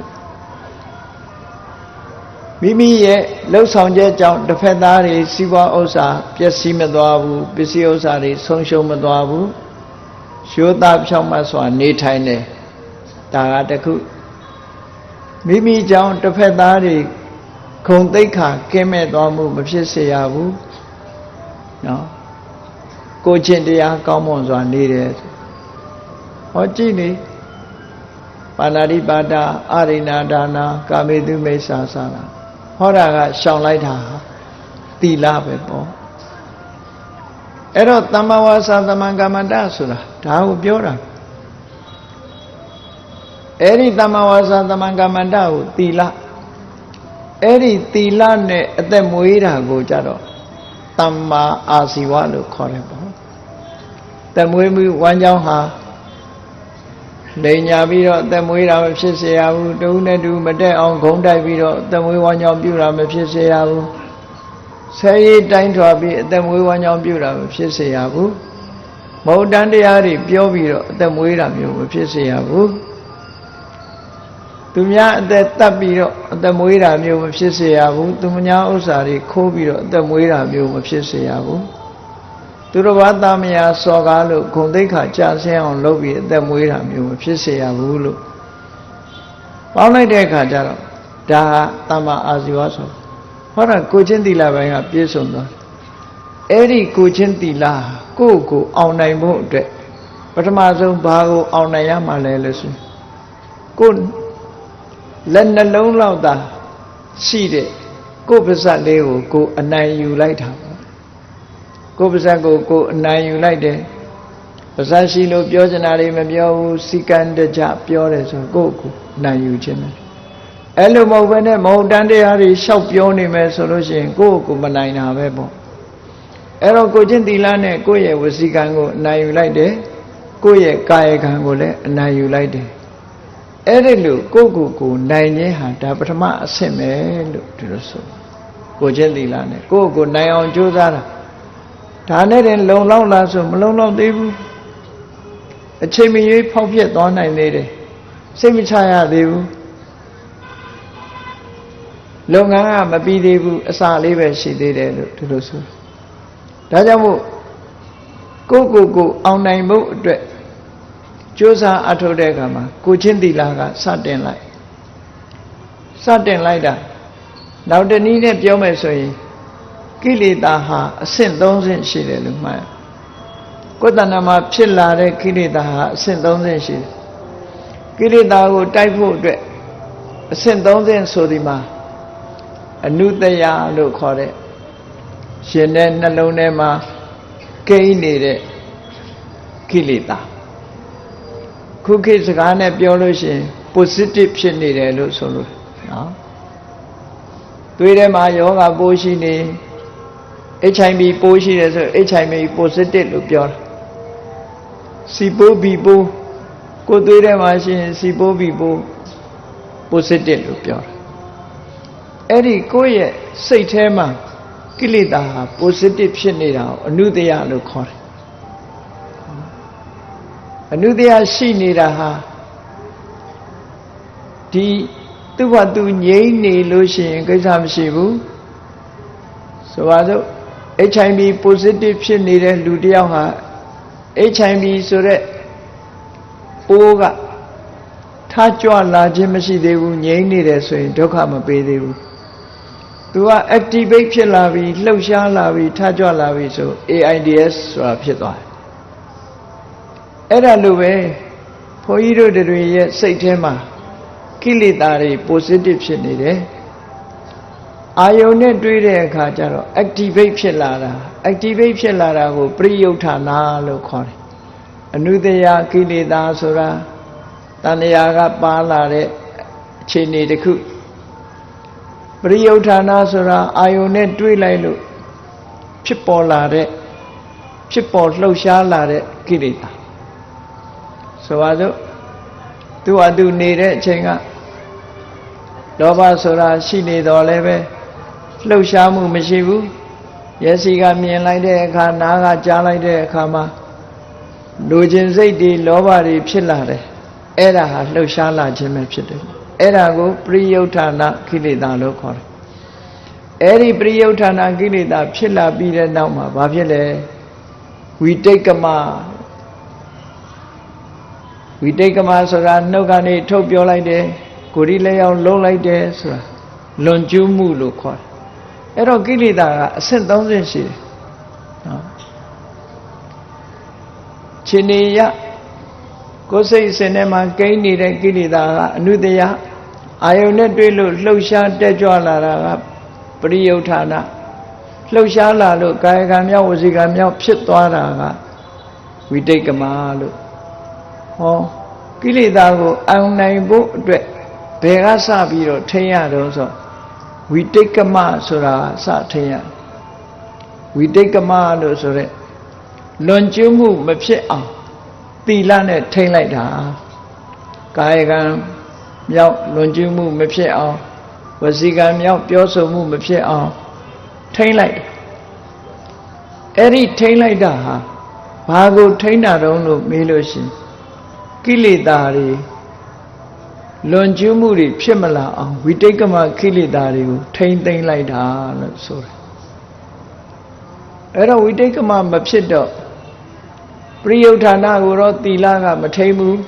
မိမိရဲ့လှုပ်ဆောင်ချက်ကြောင့်တစ်ဖက်သားတွေစီးပွားဥစ္စာပျက်စီးမသွားဘူးပစ္စည်းဥစ္စာတွေဆုံးရှုံးမသွားဘူးရိုးသားဖြောင့်မတ်စွာနေထိုင်တယ်ဒါကတခုမိမိကြောင့်တစ်ဖက်သားတွေဂုဏ်သိက္ခာကင်းမဲ့သွားမှုမဖြစ်စေရဘူးနော်ကိုချင်းတရားကောင်းမွန်စွာနေတယ်ဟောကြည့်နေပါဏာတိပါဒအာရိဏဒါနာကာမေတုမိစ္ဆာစတာဟောတာကရှောင်လိုက်တာသီလပဲပေါ့အဲ့တော့သမ္မာဝါစာသမ္မာကမ္မန္တဆိုတာဒါကိုပြောတာအဲ့ဒီသမ္မာဝါစာသမ္မာကမ္မန္တကိုသီလအဲ့ဒီသီလနဲ့အသက်မွေးတာကိုကြတော့သမ္မာအာဇီဝလို့ခေါ်တယ်ပေါ့သက်မွေးမှုဝမ်းကြောင်းဟာလိန်ညာပြီးတော့သက်မွေးတာမဖြစ်စေရဘူးတူနဲ့တူမတက်အောင်ဂုံးတိုက်ပြီးတော့သက်မွေးဝမ်းကြောင်းပြုတာမဖြစ်စေရဘူးဆဲရည်တိုင်းထွာပြီးအသက်မွေးဝမ်းကြောင်းပြုတာမဖြစ်စေရဘူးမဟုတ်တန်တရားတွေပြောပြီးတော့အသက်မွေးတာမျိုးမဖြစ်စေရဘူးသူများအသက်တပ်ပြီးတော့အသက်မွေးတာမျိုးမဖြစ်စေရဘူးသူများဥစ္စာတွေခိုးပြီးတော့အသက်မွေးတာမျိုးမဖြစ်စေရဘူးသူတော်ဘာသားမယားစော်ကားလို့ဂုဏ်သိက္ခာကျဆင်းအောင်လုပ်ပြီးအသက်မွေးတာမျိုးမဖြစ်စေရဘူးလို့ပေါင်းလိုက်တဲ့အခါကျတော့ဒါဟာသမ္မာအာဇီဝဆိုဟောတာကိုချင်းသီလပိုင်းကပြည့်စုံသွားအဲ့ဒီကိုချင်းသီလကိုယ့်ကိုအောင်နိုင်ဖို့အတွက်ပထမဆုံးဘာကိုအောင်နိုင်ရမှာလဲလို့ဆိုကိုလက်နှလုံးလောက်သာရှိတဲ့ကိုယ်ပါဇက်လေးကိုကိုအနိုင်ယူလိုက်တာပေါ့ကိုယ်ပါဇက်ကိုကိုအနိုင်ယူလိုက်တယ်ပါဇက်ရှိလို့ပြောချင်တာတွေမပြောဘူးစီကံတကြပြောတယ်ဆိုကိုကိုနိုင်ယူခြင်းပဲအဲ့လိုမဟုတ်ဘဲနဲ့မဟုတ်တန်တရားတွေရှောက်ပြောနေမယ်ဆိုလို့ရှိရင်ကိုကိုမနိုင်တာပဲပေါ့အဲ့တော့ကိုချင်းသီလနဲ့ကိုယ့်ရဲ့ဝစီကံကိုအနိုင်ယူလိုက်တယ်ကိုယ့်ရဲ့ကာယကံကိုလည်းအနိုင်ယူလိုက်တယ်အဲ့ဒီလိုကိုကိုနိုင်ခြင်းဟာဒါပထမအဆင့်ပဲလို့ဒီလိုဆိုကိုချင်းသီလနဲ့ကိုနိုင်အောင်ကြိုးစားတာဒါနဲ့တင်လုံလောက်လားဆိုမလုံလောက်သေးဘူးအချိန်မရွေးဖောက်ပြက်သွားနိုင်သေးတယ်စိတ်မချရသေးဘူးလုပ်ငန်းကမပြီးသေးဘူးအစာလေးပဲရှိသေးတယ်လို့ဒီလိုဆိုဒါကြောင့်မို့ကိုအောင်နိုင်ဖို့အတွက်ကြိုးစားအထောက်တဲ့အခါမှာကိုချင်းသီလကစတင်လိုက်တာနောက်တနည်းနဲ့ပြောမယ်ဆိုရင်ကိလေသာဟာအဆင့်3ဆင့်ရှိတယ်လို့မှတ်ကိုယ်တဏ္ဍာမှာဖြစ်လာတဲ့ကိလေသာဟာအဆင့်3ဆင့်ရှိတယ်ကိလေသာကိုတိုက်ဖို့အတွက်အဆင့်3ဆင့်ဆိုဒီမှာအနုတယလို့ခေါ်တဲ့ရှင်တဲ့နှလုံးထဲမှာကိန်းနေတဲ့ကိလေသာခုခေတ်စကားနဲ့ပြောလို့ရှိရင် positive ဖြစ်နေတယ်လို့ဆိုလို့နော်သွေးထဲမှာယောဂပိုးရှိနေ HIV ပိုးရှိတယ်ဆို HIV positive လို့ပြောတာစီပိုးဘီပိုးကိုယ်သွေးထဲမှာရှိရင်စီပိုးဘီပိုး positive လို့ပြောတာအဲ့ဒီကိုယ့်ရဲ့စိတ်ထဲမှာကိလေသာဟာ positive ဖြစ်နေတာကိုအနုတယလို့ခေါ်တယ်အနုတယရှိနေတာဟာဒီသူ့ဘာသူငြိမ့်နေလို့ရှိရင်ကိစ္စမရှိဘူးဆိုပါစို့ HIV positive ဖြစ်နေတဲ့လူတစ်ယောက်ဟာ HIV ဆိုတဲ့ပိုးကထားကြွလာခြင်းမရှိသေးဘူးငြိမ့်နေတယ်ဆိုရင်ဒုက္ခမပေးသေးဘူးသူက activate ဖြစ်လာပြီလှုပ်ရှားလာပြီထားကြွလာပြီဆို AIDS ဆိုတာဖြစ်သွားတယ်အဲ့ဒါလိုပဲဘုန်းကြီးတို့တွေရဲ့စိတ်ထဲမှာကိလေသာတွေ positive ဖြစ်နေတယ်အာယုန်နဲ့တွေ့တဲ့အခါကျတော့ activate ဖြစ်လာတာကိုပရိယုဌာနာလို့ခေါ်တယ်အနုတယကိလေသာဆိုတာတဏှာကပါလာတဲ့အခြေအနေတစ်ခုပရိယုဌာနာဆိုတာအာယုန်နဲ့တွေ့လိုက်လို့ဖြစ်ပေါ်လာတဲ့ဖြစ်ပေါ်လှုပ်ရှားလာတဲ့ကိလေသာဆိုပါစို့သူ့ဟာသူနေတဲ့အချိန်ကလောဘဆိုတာရှိနေတော့လည်းပဲလှုပ်ရှားမှုမရှိဘူးမျက်စိကမြင်လိုက်တဲ့အခါနားကကြားလိုက်တဲ့အခါမှာလူချင်းစိတ်တွေလောဘတွေဖြစ်လာတယ်အဲ့ဒါဟာလှုပ်ရှားလာခြင်းပဲဖြစ်တယ်အဲ့ဒါကိုပရိယုဌာဏကိလေသာလို့ခေါ်တယ် အဲ့ဒီပရိယုဌာဏကိလေသာဖြစ်လာပြီးတဲ့နောက်မှာဘာဖြစ်လဲဝိတိတ်ကမဝိတိတ်ကမဆိုတာနှုတ်ကနေထုတ်ပြောလိုက်တယ်ကိုယ်ဒီလည်းအောင်လုံးလိုက်တယ်ဆိုတာလွန်ကျူးမှုလို့ခေါ်တယ်အဲ့တော့ကိလေသာကအဆင့်30ရှိတယ်နော်ခြေနေရကိုယ်စိတ်အစဉ်ထဲမှာကိန်းနေတဲ့ကိလေသာကအနုတ္တယအာယုန်နဲ့တွေ့လို့လှုပ်ရှားတက်ကြွလာတာကပရိယုဌာဏလှုပ်ရှားလာလို့ကာယကံမြောက်ဝစီကံမြောက်ဖြစ်သွားတာကဝိတိတ်ကမလို့ဟောကိလေသာကိုအောင်နိုင်ဖို့အတွက်ဘယ်ကစပြီးတော့ထိန်းရတော့ဆိုဝိတိတ်ကမဆိုတာစထိန်းရဝိတိတ်ကမလို့ဆိုရက်လွန်ကျူးမှုမဖြစ်အောင်သီလနဲ့ထိန်းလိုက်တာကာယကံမြောက်လွန်ကျူးမှုမဖြစ်အောင်ဝစီကံမြောက်ပြောဆိုမှုမဖြစ်အောင်ထိန်းလိုက်အဲ့ဒီထိန်းလိုက်တာဟာဘာကိုထိန်းတာတုံးလို့မေးလို့ရှိရင်ကိလေသာတွေလွန်ကျူးမှုတွေဖြစ်မလာအောင်ဝိတိတ်ကမကိလေသာတွေကိုထိန်းသိမ်းလိုက်တာလို့ဆိုတယ်အဲ့တော့ဝိတိတ်ကမမဖြစ်တော့ပရိယုဌာဏကိုတော့သီလကမထိန်းဘူး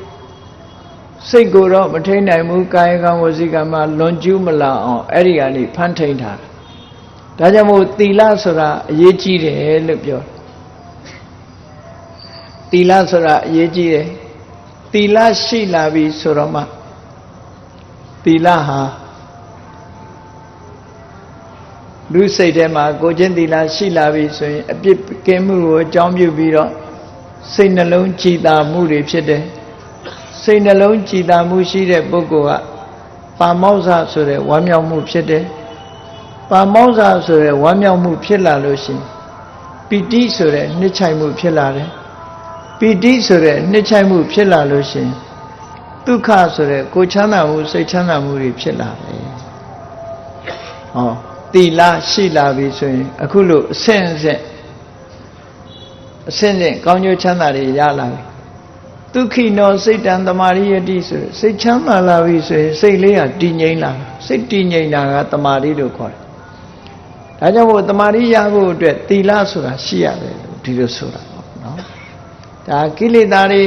စိတ်ကိုတော့မထိန်းနိုင်ဘူးကာယကံဝစီကံမှာလွန်ကျူးမလာအောင်အဲ့ဒီကနေဖန်ထိန်းထားတာဒါကြောင့်မို့သီလဆိုတာအရေးကြီးတယ်လို့ပြောသီလဆိုတာအရေးကြီးတယ်သီလရှိလာပြီဆိုတော့မှသီလဟာလူစိတ်ထဲမှာကိုချင်းသီလရှိလာပြီဆိုရင်အပြစ်ကင်းမှုကိုအကြောင်းပြုပြီးတော့စိတ်နှလုံးကြည်သာမှုတွေဖြစ်တယ်စိတ်နှလုံးကြည်သာမှုရှိတဲ့ပုဂ္ဂိုလ်ကပါမောက္ခဆိုတဲ့ဝမ်းမြောက်မှုဖြစ်တယ်ပါမောက္ခဆိုတဲ့ဝမ်းမြောက်မှုဖြစ်လာလို့ရှိရင်ပီတိဆိုတဲ့နှစ်ချိုက်မှုဖြစ်လာတယ်ပီတိဆိုတဲ့နှစ်ချိုက်မှုဖြစ်လာလို့ရှိရင်ဒုက္ခဆိုတဲ့ကိုယ်ချမ်းသာမှုစိတ်ချမ်းသာမှုတွေဖြစ်လာတယ်ဟောသီလရှိလာပြီဆိုရင်အခုလို့အဆင့်ကောင်းကျိုးချမ်းသာတွေရလာပြီဒုက္ခိနောစိတ်တံသမာရိယတိဆိုစိတ်ချမ်းသာလာပြီဆိုရင်စိတ်လေးကတည်ငြိမ်လာစိတ်တည်ငြိမ်တာကသမာဓိလို့ခေါ်တယ်ဒါကြောင့်မို့သမာဓိရဖို့အတွက်သီလဆိုတာရှိရတယ်လို့ဒီလိုဆိုတာပေါ့နော်ဒါကိလေသာတွေ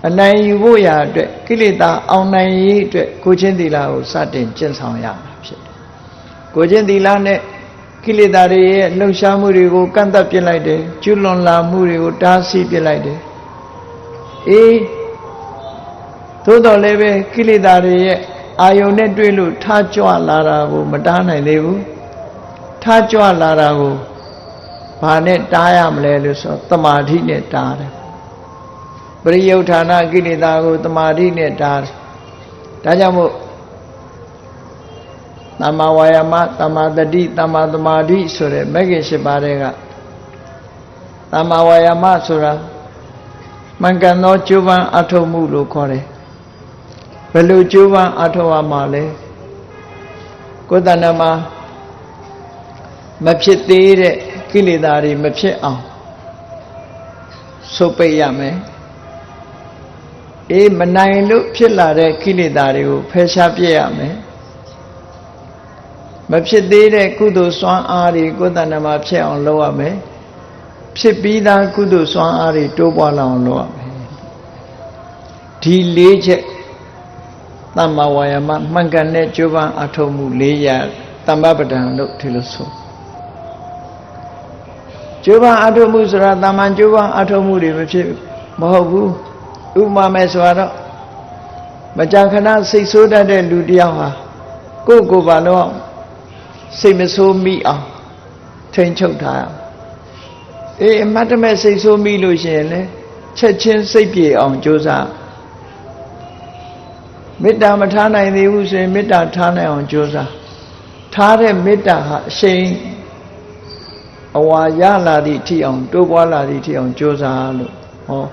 အနိုင်ယူဖို့ရာအတွက်ကိလေသာအောင်နိုင်ရေးအတွက်ကိုချင်းသီလကိုစတင်ကျင့်ဆောင်ရမှာဖြစ်တယ်ကိုချင်းသီလနဲ့ကိလေသာတွေရဲ့လှုပ်ရှားမှုတွေကိုကန့်သတ်ပြစ်လိုက်တယ်ကျွလွန်လာမှုတွေကိုတားဆီးပြစ်လိုက်တယ်သို့တော်လည်းပဲကိလေသာတွေရဲ့အာယုန်နဲ့တွေ့လို့ထားကြွလာတာကိုမတားနိုင်သေးဘူးထားကြွလာတာကိုဘာနဲ့တားရမလဲလို့ဆိုသမာဓိနဲ့တားတယ်ပရိယုဌာဏကိလေသာကိုသမာဓိနဲ့တားတယ်ဒါကြောင့်မို့သမ္မာဝါယာမသမ္မာတတိသမ္မာသမာဓိဆိုတဲ့မဂ္ဂင်၈ပါးတွေကသမ္မာဝါယာမဆိုတာမှန်ကန်သောကြိုးပမ်းအထောက်မှုလို့ခေါ်တယ်ဘယ်လိုကြိုးပမ်းအထောက်ရမှာလဲကိုယ်တဏ္ဍမှာမဖြစ်သေးတဲ့ကိလေသာတွေမဖြစ်အောင်ဆုတ်ပိတ်ရမယ်မနိုင်လို့ဖြစ်လာတဲ့ကိလေသာတွေကိုဖယ်ရှားပြစ်ရမယ်မဖြစ်သေးတဲ့ကုသိုလ်စွမ်းအားတွေကိုယ်တဏ္ဍမှာဖြစ်အောင်လုပ်ရမယ်ဖြစ်ပြီးသားကုသိုလ်စွမ်းအားတွေတိုးပွားလာအောင်လုပ်ရမယ်ဒီ၄ချက်သမ္မာဝါယာမမှန်ကန်တဲ့ကြိုးပမ်းအထောက်မှု၄ရသမ္မပဒံလို့ဒီလိုဆိုကြိုးပမ်းအထောက်မှုဆိုတာတာမန်ကြိုးပမ်းအထောက်မှုတွေမဖြစ်မဟုတ်ဘူးဥပမာမဲ့ဆိုတော့မကြာခဏစိတ်ဆိုးတတ်တဲ့လူတယောက်ဟာကိုယ်ဘာလို့စိတ်မဆိုးမိအောင်ထိန်ချုပ်ထားရအမတ်တမဲ့စိတ်ဆိုးမိလို့ရှိရင်လေချက်ချင်းစိတ်ပြေအောင်ကြိုးစားမေတ္တာမထားနိုင်သေးဘူးဆိုရင်မေတ္တာထားနိုင်အောင်ကြိုးစားထားတဲ့မေတ္တာဟာအရှိန်အဝါရလာသည့်အထိအောင်တိုးပွားလာသည့်အထိအောင်ကြိုးစားလို့ဟော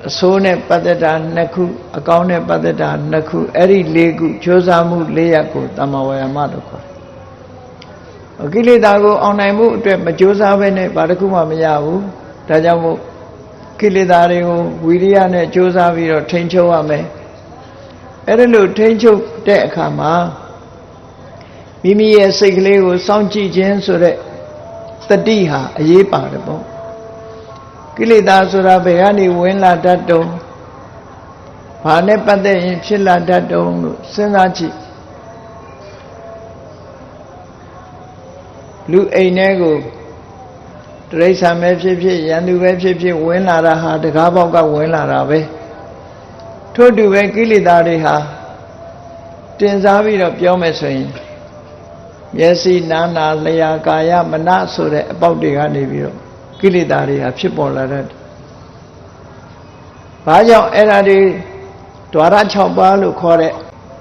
အဆိုးနဲ့ပတ်သက်တာ2ခုအကောင်းနဲ့ပတ်သက်တာ2ခုအဲ့ဒီ4ခုကြိုးစားမှု4ရပ်ကိုသမ္မာဝါယာမလို့ခေါ်တယ်ကိလေသာကိုအောင်နိုင်မှုအတွက်မကြိုးစားဘဲနဲ့ဘာတစ်ခုမှမရဘူးဒါကြောင့်မို့ကိလေသာတွေကိုဝိရိယနဲ့ကြိုးစားပြီးတော့ထိန်းချုပ်ရမယ်အဲ့ဒါလို့ထိန်းချုပ်တဲ့အခါမှာ မိမိရဲ့စိတ်ကလေးကိုစောင့်ကြည့်ခြင်းဆိုတဲ့တတိဟာအရေးပါတယ်ပေါ့ကိလေသာဆိုတာဘယ်ကနေဝင်လာတတ်တုံးဘာနဲ့ပတ်သက်ရင်ဖြစ်လာတတ်တုံးလို့စဉ်းစားကြည့်လူအိမ်ထဲကိုတိရစ္ဆာန်ပဲဖြစ်ဖြစ်ရန်သူပဲဖြစ်ဖြစ်ဝင်လာတာဟာတကားပေါက်ကဝင်လာတာပဲထို့တူပဲကိလေသာတွေဟာတင်စားပြီးတော့ပြောမယ်ဆိုရင်မျက်စိနားနာလျှာကာယမနဆိုတဲ့အပေါက်တွေကနေပြီးတော့ကိလေသာတွေဟာဖြစ်ပေါ်လာတတ်တယ်။ဘာကြောင့်အဲ့ဒါတွေဓဝရ6ပါးလို့ခေါ်တဲ့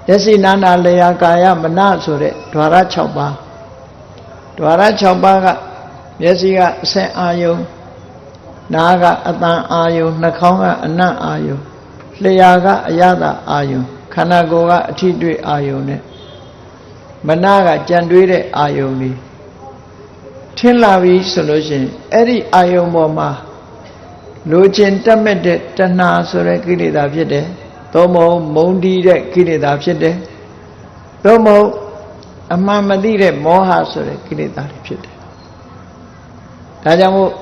မျက်စိနားနာလျှာကာယမနဆိုတဲ့ဓဝရ6ပါးဓဝရ6ပါးကမျက်စိကအဆင့်အာယုံနားကအသံအာယုံနှာခေါင်းကအနံ့အာယုံလျှာကအယတအာယုံခန္ဓာကိုယ်ကအထိတွေ့အာယုံနဲ့မနာကကြံတွေးတဲ့အာယုံကြီးထင်းလာပြီဆိုလို့ရှိရင်အဲ့ဒီအာယုံပေါ်မှာလိုချင်တတ်မဲ့တဲ့တဏှာဆိုတဲ့ကိလေသာဖြစ်တယ်။သို့မဟုတ်မုန်းတီးတဲ့ကိလေသာဖြစ်တယ်။သို့မဟုတ်အမှန်မသိတဲ့မောဟဆိုတဲ့ကိလေသာတွေဖြစ်တယ်။ဒါကြောင့်မို့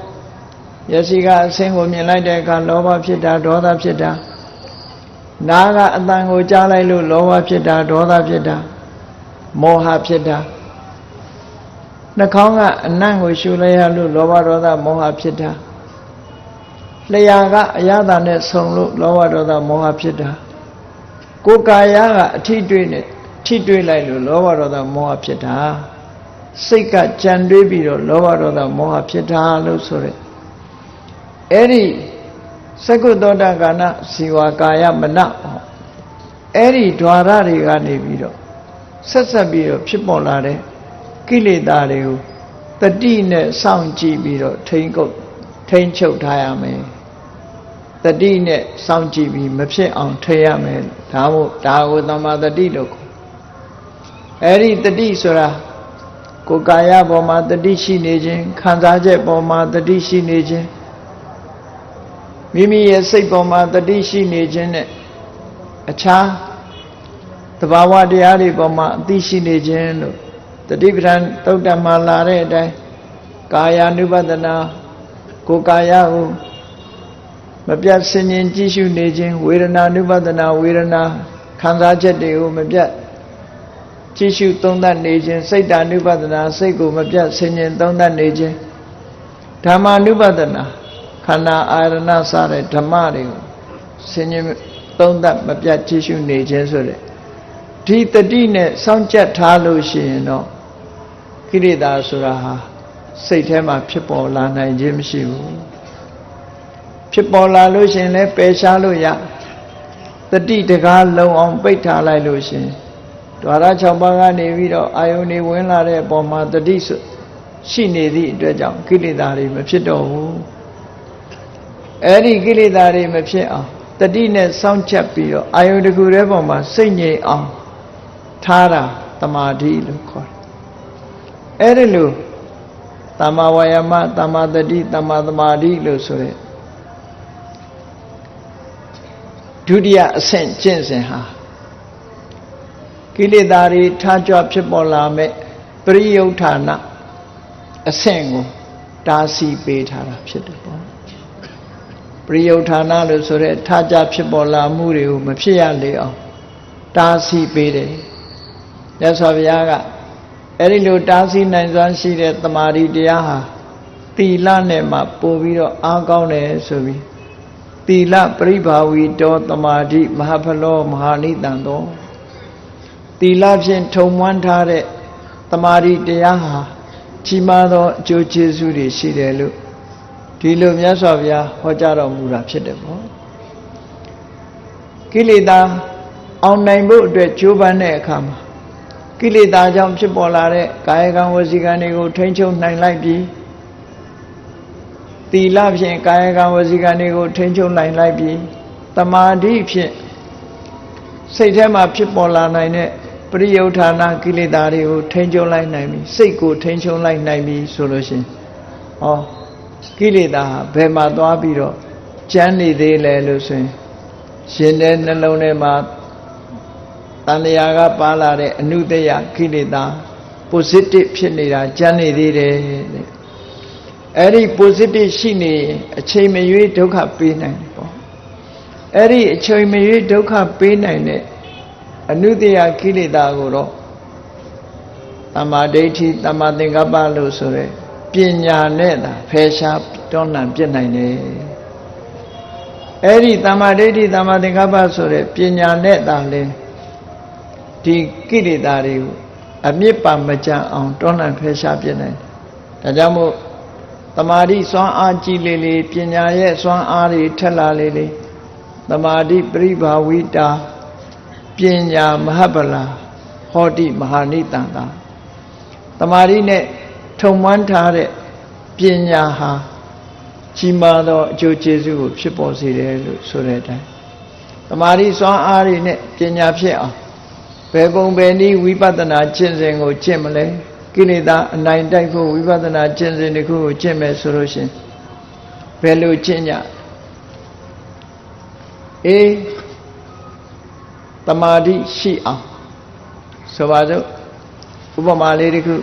မျက်စိကအဆင်းကိုမြင်လိုက်တဲ့အခါလောဘဖြစ်တာဒေါသဖြစ်တာနားကအသံကိုကြားလိုက်လို့လောဘဖြစ်တာဒေါသဖြစ်တာမောဟဖြစ်တာနှာခေါင်းကအနံ့ကိုရှူလိုက်ရလို့လောဘဒေါသမောဟဖြစ်တာလျှာကအယတနဲ့ဆုံလို့လောဘဒေါသမောဟဖြစ်တာကိုယ်ကာယကအထိတွေ့နဲ့ထိတွေ့လိုက်လို့လောဘဒေါသမောဟဖြစ်တာစိတ်ကကြံတွေးပြီးတော့လောဘဒေါသမောဟဖြစ်တာလို့ဆိုရဲအဲ့ဒီသက္ကုသောတကာနဇီဝကာယမနအဲ့ဒီဓဝရတွေကနေပြီးတော့ဆက်ဆက်ပြီးတော့ဖြစ်ပေါ်လာတဲ့ကိလေသာတွေကိုတတိနဲ့စောင့်ကြည့်ပြီးတော့ထိန်းချုပ်ထားရမယ်တတိနဲ့စောင့်ကြည့်ပြီးမဖြစ်အောင်ထိရမယ်ဒါမို့ဒါကိုသမာတတိလို့ခေါ်အဲ့ဒီတတိဆိုတာကိုယ်ကာယပေါ်မှာတတိရှိနေခြင်းခံစားချက်ပေါ်မှာတတိရှိနေခြင်းမိမိရဲ့စိတ်ပေါ်မှာတတိရှိနေခြင်းနဲ့အခြားသဘာဝတရားတွေပေါ်မှာအသိရှိနေခြင်းလို့တတိပဌာန်သုတ်တံမှာလာတဲ့အတိုင်းကာယ ानु ပဒနာကိုယ်ကာယကိုမပြတ်ဆင်ញင်ကြည့်ရှုနေခြင်းဝေဒနာ ानु ပဒနာဝေဒနာခံစားချက်တွေကိုမပြတ်ကြည့်ရှုသုံးသပ်နေခြင်းစိတ်တ ानु ပဒနာစိတ်ကိုမပြတ်ဆင်ញင်သုံးသပ်နေခြင်းဓမ္မ ानु ပဒနာခန္ဓာအာရဏစတဲ့ဓမ္မတွေကိုဆင်ញင်သုံးသပ်မပြတ်ကြည့်ရှုနေခြင်းဆိုတဲ့ဒီတတိနဲ့စောင့်ကြပ်ထားလို့ရှိရင်တော့ကိလေသာဆိုတာဟာစိတ်ထဲမှာဖြစ်ပေါ်လာနိုင်ခြင်းမရှိဘူးဖြစ်ပေါ်လာလို့ရှိရင်လည်းပယ်ရှားလို့ရတတိတကားလုံအောင်ပိတ်ထားလိုက်လို့ရှိရင်ဓဝရ6ပါးကနေပြီးတော့အာယုန်တွေဝင်လာတဲ့အပေါ်မှာတတိရှိနေသည့်အတွက်ကြောင့်ကိလေသာတွေမဖြစ်တော့ဘူးအဲ့ဒီကိလေသာတွေမဖြစ်အောင်တတိနဲ့စောင့်ချက်ပြီးတော့အာယုန်တစ်ခုတည်းပေါ်မှာစိတ်ငြိမ်အောင်ထားတာတမာတိလို့ခေါ်တယ်အဲ့ဒီလိုတမ္မာဝါယာမတမ္မာတတိတမ္မာသမာဓိလို့ဆိုရဲဒုတိယအဆင့်ကျင့်စဉ်ဟာကိလေသာတွေထားကြွဖြစ်ပေါ်လာမဲ့ပရိယုဌာဏအဆင့်ကိုတားဆီးပေးထားတာဖြစ်တယ်ပေါ့ပရိယုဌာဏလို့ဆိုရဲထားကြဖြစ်ပေါ်လာမှုတွေကိုမဖြစ်ရလေအောင်တားဆီးပေးတယ်မြတ်စွာဘုရားကအဲ့ဒီလိုတားဆီးနိုင်စွမ်းရှိတဲ့တမာတိတရားဟာသီလနဲ့မှပို့ပြီးတော့အားကောင်းတယ်ဆိုပြီးသီလပရိဘာဝီတောတမာတိမဟာဖလောမဟာနိတံတောသီလဖြင့်ထုံမွမ်းထားတဲ့တမာတိတရားဟာကြီးမားသောအကျိုးကျေးဇူးတွေရှိတယ်လို့ဒီလိုမြတ်စွာဘုရားဟောကြားတော်မူတာဖြစ်တယ်ပေါ့ကိလေသာအောင်နိုင်ဖို့အတွက်ကြိုးပမ်းတဲ့အခါမှာကိလေသာကြောင့်ဖြစ်ပေါ်လာတဲ့ကာယကံဝစီကံတွေကိုထိန်းချုပ်နိုင်လိုက်ပြီးသီလဖြင့်ကာယကံဝစီကံတွေကိုထိန်းချုပ်နိုင်လိုက်ပြီးတမာတိဖြင့်စိတ်ထဲမှာဖြစ်ပေါ်လာနိုင်တဲ့ပရိယုဌာဏကိလေသာတွေကိုထိန်းချုပ်လိုက်နိုင်ပြီစိတ်ကိုထိန်းချုပ်လိုက်နိုင်ပြီဆိုလို့ရှိရင်ဟောကိလေသာဘယ်မှာသွားပြီးတော့ကျန်နေသေးလဲလို့ဆိုရင်ရှင်တဲ့နှလုံးထဲမှာတဏှာကပါလာတဲ့အနုတ္တယကိလေသာ positive ဖြစ်နေတာကြမ်းနေသေးတယ်တဲ့အဲ့ဒီ positive ရှိနေအချိန်မရွေးဒုက္ခပေးနိုင်တယ်ပေါ့အဲ့ဒီအချိန်မရွေးဒုက္ခပေးနိုင်တဲ့အနုတ္တယကိလေသာကိုတော့တမ္မာဒိဋ္ဌိတမ္မာသင်္ကပ္ပလို့ဆိုရဲပညာနဲ့သာဖယ်ရှားတွန်းလှန်ပြစ်နိုင်တယ်အဲ့ဒီတမ္မာဒိဋ္ဌိတမ္မာသင်္ကပ္ပဆိုရဲပညာနဲ့သာလဲဒီကိလေသာတွေကိုအမြစ်ပါမကြအောင်တွန်းလှန်ဖယ်ရှားပြစ်နိုင်တယ်ဒါကြောင့်မို့တမာတိစွမ်းအားကြီးလေလေပညာရဲ့စွမ်းအားတွေထက်လာလေလေတမာတိပရိဘာဝိတာပညာမဟပလာဟောတိမဟာနိတံတာတမာတိနဲ့ထုံမှန်းထားတဲ့ပညာဟာကြီးမားသောအကျိုးကျေးဇူးကိုဖြစ်ပေါ်စေတယ်လို့ဆိုတဲ့အတိုင်းတမာတိစွမ်းအားတွေနဲ့ပညာဖြစ်အောင်ဘယ်ပုံဘယ်နည်းဝိပဿနာကျင့်စဉ်ကိုကျင့်မလဲကိလေသာအနိုင်တိုက်ဖို့ဝိပဿနာကျင့်စဉ်တစ်ခုကိုကျင့်မယ်ဆိုလို့ရှင်ဘယ်လိုကျင့်ကြတမာတိရှိအောင်ဆိုပါစို့ဥပမာလေးတစ်ခု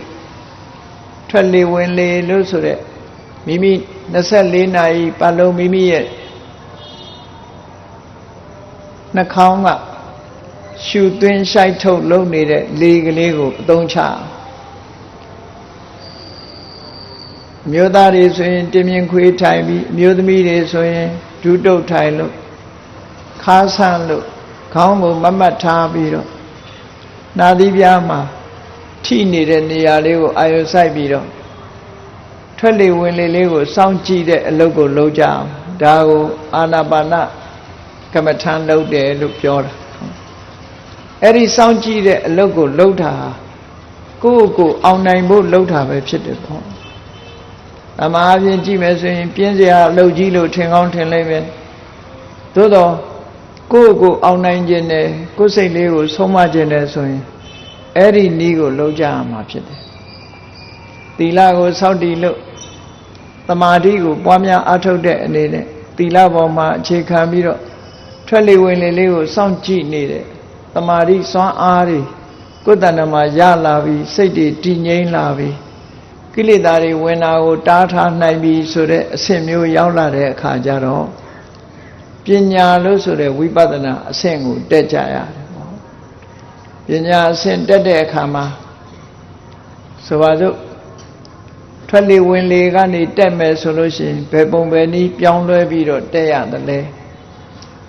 ထွက်လေဝင်လေလို့ဆိုတဲ့မိမိ24နာရီပတ်လုံးမိမိရဲ့နှာခေါင်းကရှူသွင်းရှိုက်ထုတ်လုပ်နေတဲ့လေကလေးကိုအသုံးချအမျိုးသားတွေဆိုရင်တင်မြင်ခွေးထိုင်ပြီးအမျိုးသမီးတွေဆိုရင်ဒုတုတ်ထိုင်လို့ခါးဆန့်လို့ခေါင်းကိုမတ်မတ်ထားပြီးတော့နာသီးပြားမှာထိနေတဲ့နေရာလေးကိုအာရုံစိုက်ပြီးတော့ထွက်လေဝင်လေလေးကိုစောင့်ကြည့်တဲ့အလုပ်ကိုလုပ်ကြအောင်ဒါကိုအာနာပါနကမ္မထံလုပ်တယ်လို့ပြောတာအဲ့ဒီစောင့်ကြည့်တဲ့အလုပ်ကိုလုပ်တာကိုယ့်ကိုအောင်နိုင်ဖို့လုပ်တာပဲဖြစ်တယ်ပေါ့အမှားအပြင်ကြည့်မယ်ဆိုရင်ပြင်းစရာအလုပ်ကြီးလို့ထင်ကောင်းထင်လိမ့်မယ်သို့တော့ကိုယ့်ကိုအောင်နိုင်ခြင်းနဲ့ကိုယ်စိတ်လေးကိုဆုံးမခြင်းနဲ့ဆိုရင်အဲ့ဒီနည်းကိုလုပ်ကြရမှာဖြစ်တယ်သီလကိုစောင့်တည်လို့သမာဓိကိုပွားများအားထုတ်တဲ့အနေနဲ့သီလပေါ်မှာအခြေခံပြီးတော့ထွက်လေဝင်လေလေးကိုစောင့်ကြည့်နေတဲ့သမာဓိစွမ်းအားတွေကိုယ်တဏ္ဍာမှာရလာပြီးစိတ်တွေတည်ငြိမ်လာပြီးကိလေသာတွေဝင်တာကိုတားထားနိုင်ပြီဆိုတဲ့အဆင့်မျိုးရောက်လာတဲ့အခါကျတော့ပညာလို့ဆိုတဲ့ဝိပဿနာအဆင့်ကိုတက်ကြရတယ်ပေါ့ပညာအဆင့်တက်တဲ့အခါမှာဆိုပါစို့ထွက်လေဝင်လေကနေတက်မယ်ဆိုလို့ရှိရင်ဘယ်ပုံဘယ်နည်းပြောင်းလဲပြီးတော့တက်ရတယ်လေ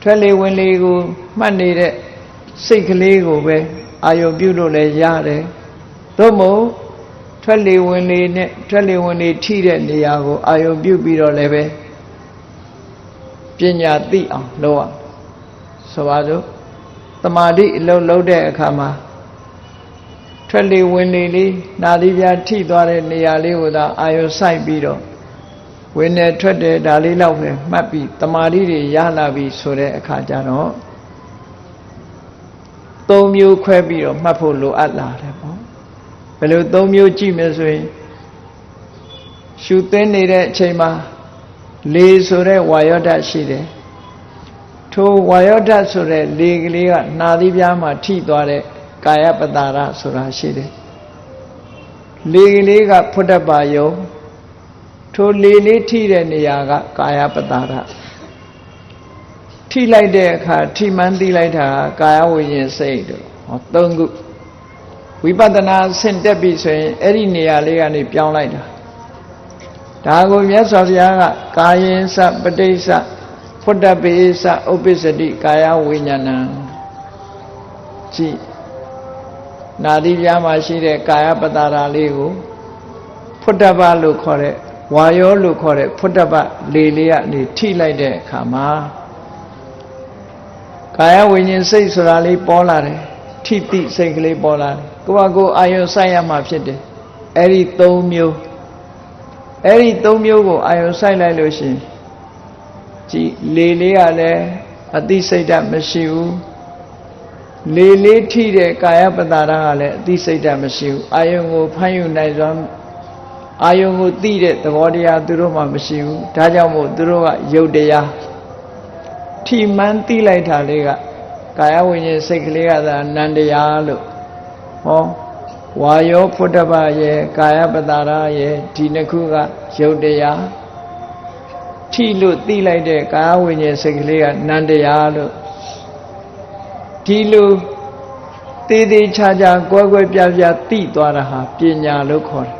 ထွက်လေဝင်လေကိုမှတ်နေတဲ့စိတ်ကလေးကိုပဲအာယုံပြုလို့လည်းရတယ်သို့မဟုတ်ထွက်လေဝင်လေနဲ့ထွက်လေဝင်လေထိတဲ့နေရာကိုအာယုံပြုပြီးတော့လည်းပဲပညာသိအောင်လုပ်အောင်ဆိုပါစို့တမာတိအလုပ်လုပ်တဲ့အခါမှာထွက်လေဝင်လေလေးနာသီးပြားထိသွားတဲ့နေရာလေးကိုသာအာယုံစိုက်ပြီးတော့ဝင်နေထွက်တယ်ဒါလေးတော့ပဲမှတ်ပြီးတမာတိတွေရလာပြီဆိုတဲ့အခါကျတော့၃မျိုးခွဲပြီးတော့မှတ်ဖို့လိုအပ်လာတယ်ပေါ့ဘယ်လို၃မျိုးကြည့်မယ်ဆိုရင်ရှုသွင်းနေတဲ့အချိန်မှာလေဆိုတဲ့ဝါယောဓာတ်ရှိတယ်ထိုဝါယောဓာတ်ဆိုတဲ့လေကလေးကနာသီးပြားမှာထိသွားတဲ့ကာယပတာရဆိုတာရှိတယ်လေကလေးကဖုဒ္ဓဘာယုံထိုလေလေးထိတဲ့နေရာကကာယပတာရထိလိုက်တဲ့အခါထိမှန်းသိလိုက်တာကာယဝိညာဉ်စိတ်တို့ဟော၃ခုဝိပဿနာဆင့်တက်ပြီဆိုရင်အဲ့ဒီနေရာလေးကနေပြောင်းလိုက်တာဒါကိုမြတ်စွာဘုရားကကာယင်္စပဋိစ္စဖုဒ္ဓပေစ္စဥပ္ပစ္စတိကာယဝိညာဏံကြည့်နာသီးပြားမှာရှိတဲ့ကာယပတာရာလေးကိုဖုဒ္ဓဘလို့ခေါ်တဲ့ဝါယောလို့ခေါ်တဲ့ဖုဒ္ဓဘလေလေးကနေထိလိုက်တဲ့အခါမှာကာယဝိညာဉ်စိတ်ဆိုတာလေးပေါ်လာတယ်ထိတိစိတ်ကလေးပေါ်လာတယ်ကိုယ့်ဟာကိုယ်အာယုံစိုက်ရမှာဖြစ်တယ်အဲ့ဒီ၃မျိုးကိုအာယုံစိုက်လိုက်လို့ရှိရင်ကြည်လေလေးကလည်းအသိစိတ်ဓာတ်မရှိဘူးလေလေးထိတဲ့ကာယပတာရကလည်းအသိစိတ်ဓာတ်မရှိဘူးအာယုံကိုဖမ်းယူနိုင်စွာအာယုံကိုသိတဲ့သဘောတရားသူတို့မှမရှိဘူးဒါကြောင့်မို့သူတို့ကယုတ်တရားထိမှန်းသိလိုက်တာလေးကကာယဝိညာဉ်စိတ်ကလေးကသာနန္တရားလို့ဟော ဝါယောဖုဒ္ဓဘရဲ့ကာယပတာရရဲ့ဒီနှစ်ခုကယုတ်တရားထိလို့သိလိုက်တဲ့ကာယဝိညာဉ်စိတ်ကလေးကနန္တရားလို့ဒီလိုသေးသေးချာချာကွဲကွဲပြားပြားသိသွားတာဟာပညာလို့ခေါ်တယ်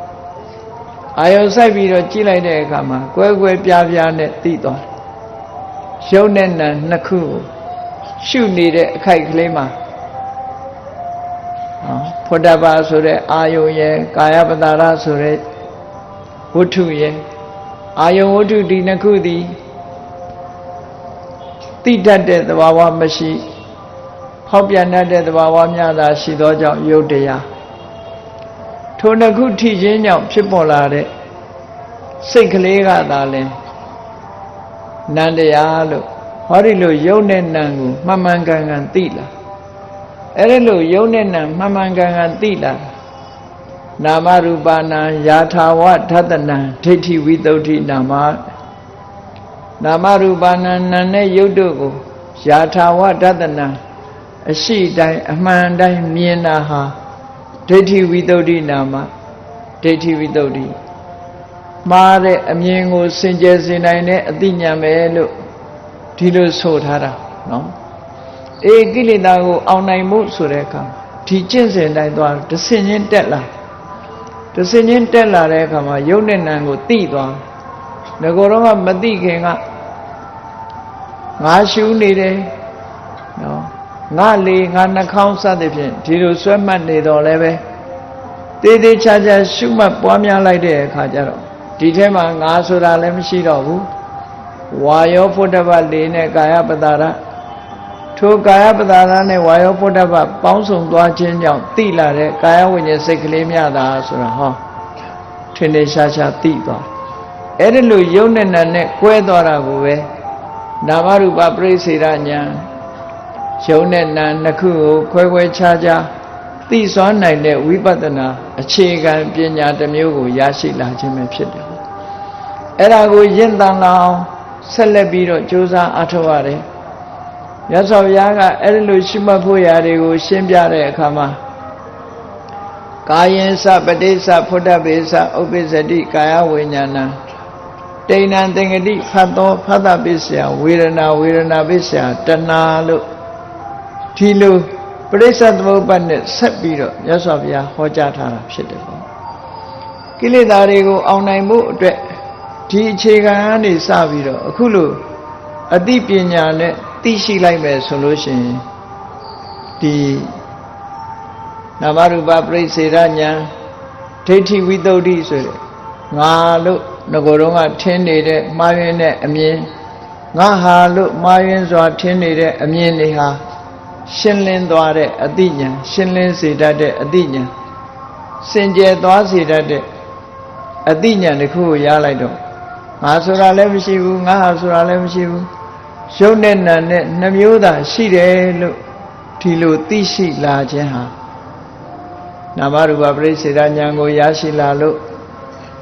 အာယုံစိုက်ပြီးတော့ကြည့်လိုက်တဲ့အခါမှာကွဲကွဲပြားပြားနဲ့သိသွားတယ်ရုပ်နဲ့နာနှစ်ခုကိုရှုနေတဲ့အခိုက်ကလေးမှာဖုဒ္ဓဘာဆိုတဲ့အာယုံရဲ့ကာယပတာရဆိုတဲ့ဝတ္ထုရဲ့အာယုံဝတ္ထုဒီနှစ်ခုသည်သိတတ်တဲ့သဘာဝမရှိဖောက်ပြန်တတ်တဲ့သဘာဝများသာရှိသောကြောင့်ယုတ်တရားထိုနှစ်ခုထိခြင်းကြောင့်ဖြစ်ပေါ်လာတဲ့စိတ်ကလေးကသာလဲနန္တရားလို့ဟောဒီလိုယုတ်နဲ့နံကိုမှန်မှန်ကန်ကန်သိလာအဲ့ဒီလိုယုတ်နဲ့နံမှန်မှန်ကန်ကန်သိလာနာမရူပနာယာထာဝဓတ္တနံဒိဋ္ဌိဝိသုဒ္ဓိနာမရူပနာနံနဲ့ယုတ်တို့ကိုယာထာဝဓတ္တနံအရှိတိုင်းအမှန်တိုင်းမြင်တာဟာဒိဋ္ဌိဝိသုဒ္ဓိနာမဒိဋ္ဌိဝိသုဒ္ဓိမှားတဲ့အမြင်ကိုစင်ကြယ်စေနိုင်တဲ့အသိဉာဏ်ပဲလို့ဒီလိုဆိုထားတာနော်အေးကိလေသာကိုအောင်နိုင်မှုဆိုတဲ့အခါဒီကျင့်စဉ်တိုင်းသွားတဆင်ချင်းတက်လာတဆင်ချင်းတက်လာတဲ့အခါမှာယုတ်နဲ့နံကိုသိသွားငကိုယ်တော့မသိခင်ကငါရှူနေတယ်နော်ငါလေငါနှာခေါင်းစသဖြင့်ဒီလိုဆွဲမှတ်နေတော့လည်းပဲသေးသေးချာချာရှုမှတ်ပွားများလိုက်တဲ့အခါကျတော့ဒီထဲမှာငါဆိုတာလည်းမရှိတော့ဘူးဝါယောဖုဒ္ဓဘလေးနဲ့ကာယပတာရထိုကာယပတာရနဲ့ဝါယောဖုဒ္ဓဘပေါင်းစုံသွားခြင်းကြောင့်သိလာတဲ့ကာယဝိညာဉ်စိတ်ကလေးများတာဆိုတာဟောထင်ထင်ရှားရှားသိသွားအဲ့ဒီလိုယုံနဲ့နာနဲ့ကွဲသွားတာကိုပဲနာမရူပပရိစ္ဆေရဉာဏ်ယုံနဲ့နာနှစ်ခုကိုခွဲခွဲခြားခြားသိစွမ်းနိုင်တဲ့ဝိပဿနာအခြေခံပညာတစ်မျိုးကိုရရှိလာခြင်းပဲဖြစ်တယ်အဲ့ဒါကိုရင့်တန်လာအောင်ဆက်လက်ပြီးတော့ကြိုးစားအားထုတ်ရတယ်မြတ်စွာဘုရားကအဲ့ဒီလိုရှိမှတ်ဖို့ရာတွေကိုရှင်းပြတဲ့အခါမှာကာယင်္စပတိစ္ဆဖုဒ္ဓဘေသဥပ္ပစ္စတိကာယဝိညာဏံတိဏံသင်္ကတိဖတ်သောဖတ်တပစ္စယဝေဒနာပစ္စယတဏှာလို့ဒီလိုပရိစ္ဆေသမုပ္ပါဒ်နဲ့ဆက်ပြီးတော့မြတ်စွာဘုရားဟောကြားထားတာဖြစ်တယ်ပေါ့ကိလေသာတွေကိုအောင်နိုင်ဖို့အတွက်ဒီအခြေခံကနေစပြီးတော့အခုလိုအသိပညာနဲ့သိရှိလိုက်မယ်ဆိုလို့ရှိရင်ဒီနာမရူပပရိစ္ဆေရဉာဏ်ဒိဋ္ဌိဝိသုဒ္ဓိဆိုတဲ့ငါလို့ငကိုယ်တော်ကထင်းနေတဲ့မှားယွင်းတဲ့အမြင်ငါဟာလို့မှားယွင်းစွာထင်းနေတဲ့အမြင်တွေဟာရှင်းလင်းသွားတဲ့အသိဉာဏ်ရှင်းလင်းစေတတ်တဲ့အသိဉာဏ်စင်ကြယ်သွားစေတတ်တဲ့အသိဉာဏ်တစ်ခုကိုရလိုက်တော့ငါဆိုတာလည်းမရှိဘူးငါဟာဆိုတာလည်းမရှိဘူးရုပ်နဲ့နာနဲ့နှမျိုးသာရှိတယ်လို့ဒီလိုသိရှိလာခြင်းဟာနာမရူပပရိစ္ဆေရဉာဏ်ကိုရရှိလာလို့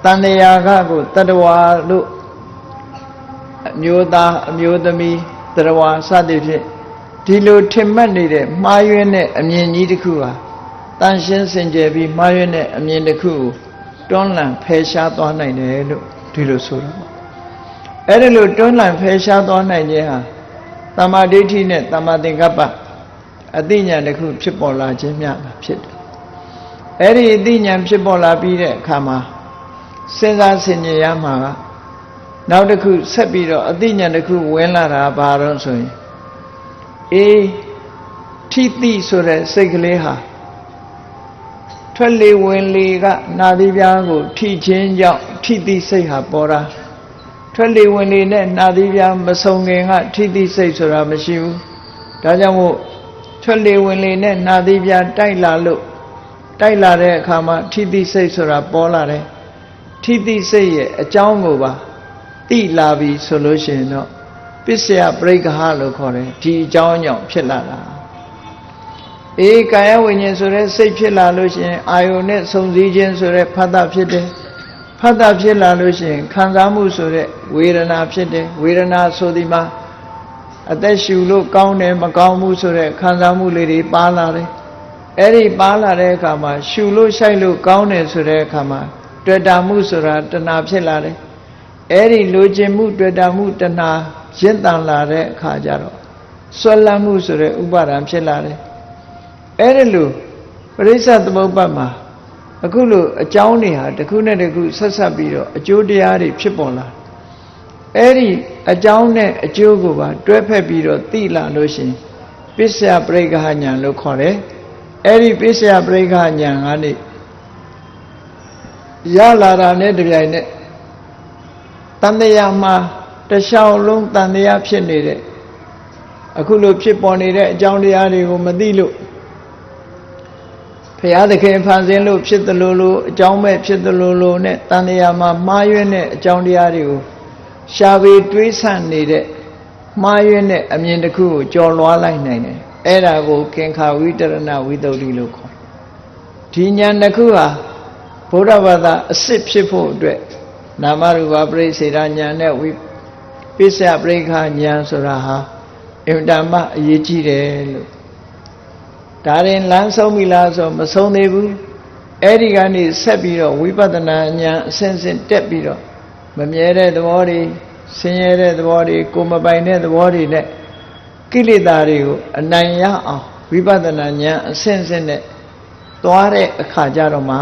တဏှာကကိုတတ္တဝါလို့အမျိုးသားအမျိုးသမီးတတ္တဝါစသဖြင့်ဒီလိုထင်မှတ်နေတဲ့မှားယွင်းတဲ့အမြင်ကြီးတစ်ခုဟာတန်ရှင်းစင်ကြယ်ပြီးမှားယွင်းတဲ့အမြင်တစ်ခုကိုတွန်းလှန်ဖယ်ရှားသွားနိုင်တယ်လို့ဒီလိုဆိုတော့အဲ့ဒီလိုတွန်းလှန်ဖယ်ရှားသွားနိုင်ခြင်းဟာတမ္မာဒိဋ္ဌိနဲ့တမ္မာသင်္ကပ္ပအသိဉာဏ်တစ်ခုဖြစ်ပေါ်လာခြင်းများဖြစ်တယ်အဲ့ဒီအသိဉာဏ်ဖြစ်ပေါ်လာပြီးတဲ့အခါမှာစဉ်းစားဆင်ခြင်ရမှာကနောက်တစ်ခုဆက်ပြီးတော့အသိဉာဏ်တစ်ခုဝင်လာတာဘာလို့ဆိုရင်အေးထိတိဆိုတဲ့စိတ်ကလေးဟာထွက်လေဝင်လေကနာသီးပြားကိုထိခြင်းကြောင့်ထိတိစိတ်ဟာပေါ်တာထွက်လေဝင်လေနဲ့နာသီးပြားမဆုံခင်ကထိတိစိတ်ဆိုတာမရှိဘူးဒါကြောင့်မို့ထွက်လေဝင်လေနဲ့နာသီးပြားတိုက်လာလို့တိုက်လာတဲ့အခါမှာထိတိစိတ်ဆိုတာပေါ်လာတယ်ထိတိစိတ်ရဲ့အကြောင်းကိုပါသိလာပြီဆိုလို့ရှိရင်တော့ပစ္စယပရိက္ခဟလို့ခေါ်တယ်ဒီအကြောင်းကြောင့်ဖြစ်လာတာအေးကာယဝိညာဉ်ဆိုတဲ့စိတ်ဖြစ်လာလို့ရှိရင်အာယုန်နဲ့စုံစည်းခြင်းဆိုတဲ့ဖတ်တာဖြစ်တယ်ဖတ်တာဖြစ်လာလို့ရှိရင်ခံစားမှုဆိုတဲ့ဝေဒနာဖြစ်တယ်ဝေဒနာဆိုဒီမှာအသက်ရှူလို့ကောင်းတယ်မကောင်းဘူးဆိုတဲ့ခံစားမှုလေးတွေပါလာတယ် အဲ့ဒီပါလာတဲ့အခါမှာရှူလို့ရှိုက်လို့ကောင်းတယ်ဆိုတဲ့အခါမှာတွေ့တာမှုဆိုတာတဏှာဖြစ်လာတယ်အဲ့ဒီလိုချင်မှုတွေ့တာမှုတဏှာရင့်တန်လာတဲ့အခါကျတော့ဆွဲလန်းမှုဆိုတဲ့ဥပါဒံဖြစ်လာတယ်အဲ့ဒီလိုပရိစ္ဆသမုပ္ပါဒ်မှာအခုလိုအကြောင်းတွေဟာတစ်ခုနဲ့တစ်ခုဆက်ဆက်ပြီးတော့အကျိုးတရားတွေဖြစ်ပေါ်လာအဲ့ဒီအကြောင်းနဲ့အကျိုးကိုပါတွဲဖက်ပြီးတော့သိလာလို့ရှိရင်ပစ္စယပရိက္ခဉာဏ်လို့ခေါ်တယ်အဲ့ဒီပစ္စယပရိက္ခဉာဏ်ကနေရလာတာနဲ့တပြိုင်နက်တန်တရားမှာတခြားလုံးတန်တရားဖြစ်နေတဲ့အခုလိုဖြစ်ပေါ်နေတဲ့အကြောင်းတရားတွေကိုမသိလို့ဘုရားသခင်ဖန်ဆင်းလို့ဖြစ်တယ်လို့အကြောင်းမဲ့ဖြစ်တယ်လို့နဲ့တန်တရားမှာမှားယွင်းတဲ့အကြောင်းတရားတွေကိုရှားပေတွေးဆနေတဲ့မှားယွင်းတဲ့အမြင်တစ်ခုကိုကျော်လွှားလိုက်နိုင်တယ်အဲ့ဒါကိုကင်္ခာဝိတရဏဝိသုဒ္ဓိလို့ခေါ်ဒီဉာဏ်တစ်ခုဟာဘုရားဘာသာအစစ်ဖြစ်ဖို့အတွက်နာမရူပပရိစ္ဆေဒဉာဏ်နဲ့ပစ္စယပရိက္ခဉာဏ်ဆိုတာဟာအင်တာမအရေးကြီးတယ်လို့ဒါရင်လမ်းဆုံးပြီလားဆိုမဆုံးသေးဘူးအဲ့ဒီကနေဆက်ပြီးတော့ဝိပဿနာဉာဏ်အစဉ်စဉ်တက်ပြီးတော့မမြဲတဲ့သဘောတွေဆင်းရဲတဲ့သဘောတွေကိုမပိုင်တဲ့သဘောတွေနဲ့ကိလေသာတွေကိုအနိုင်ရအောင်ဝိပဿနာဉာဏ်အစဉ်စဉ်နဲ့သွားတဲ့အခါကျတော့မှ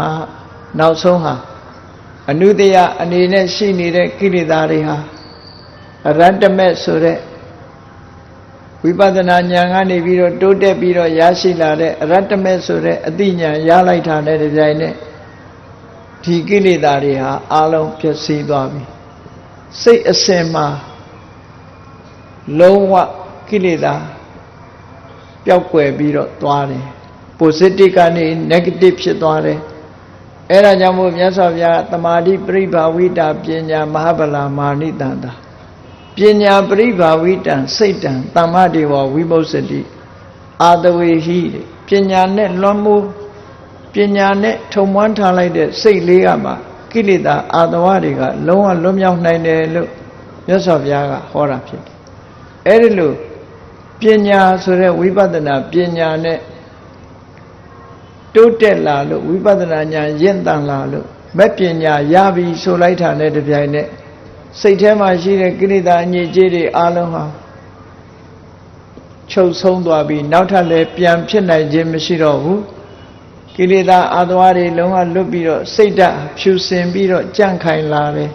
နောက်ဆုံးဟာအနုတ္တယအနေနဲ့ရှိနေတဲ့ကိလေသာတွေဟာအရတ္တမဲ့ဆိုတဲ့ဝိပဿနာဉာဏ်ကနေပြီးတော့တိုးတက်ပြီးတော့ရရှိလာတဲ့အရတ္တမဲ့ဆိုတဲ့အသိဉာဏ်ရလိုက်တာနဲ့တပြိုင်နက်ဒီကိလေသာတွေဟာအလုံးပြည့်စည်သွားပြီစိတ်အစဉ်မှာလုံးဝကိလေသာပျောက်ကွယ်ပြီးတော့သွားတယ် positive ကနေ negative ဖြစ်သွားတယ်အဲ့ဒါကြောင့်မို့မြတ်စွာဘုရားသမာဓိပရိဘာဝိတာပညာမဟာဗလာမာနိတန္တာပညာပရိဘာဝိတံစိတ်တံသမ္မတေဝဝိမု ssati အာတဝေဟိပညာနဲ့လွှမ်းမိုးပညာနဲ့ထုံမွမ်းထားလိုက်တဲ့စိတ်လေးကမှကိလေသာအာတဝတွေကလုံးဝလွတ်မြောက်နိုင်တယ်လို့မြတ်စွာဘုရားကဟောတာဖြစ်တယ်အဲ့ဒီလိုပညာဆိုတဲ့ဝိပဿနာပညာနဲ့တိုးတက်လာလို့ဝိပဿနာဉာဏ်ရင့်တန်လာလို့မဲ့ပညာရပြီဆိုလိုက်တာနဲ့တပြိုင်နက်စိတ်ထဲမှာရှိတဲ့ကိလေသာအညစ်အကြေးတွေအလုံးဟာချုပ်ဆုံးသွားပြီးနောက်ထပ်လည်းပြန်ဖြစ်နိုင်ခြင်းမရှိတော့ဘူးကိလေသာအာသဝတွေလုံးဝလွတ်ပြီးတော့စိတ်ဓာတ်ဖြူစင်ပြီးတော့ကြန့်ခိုင်လာတယ်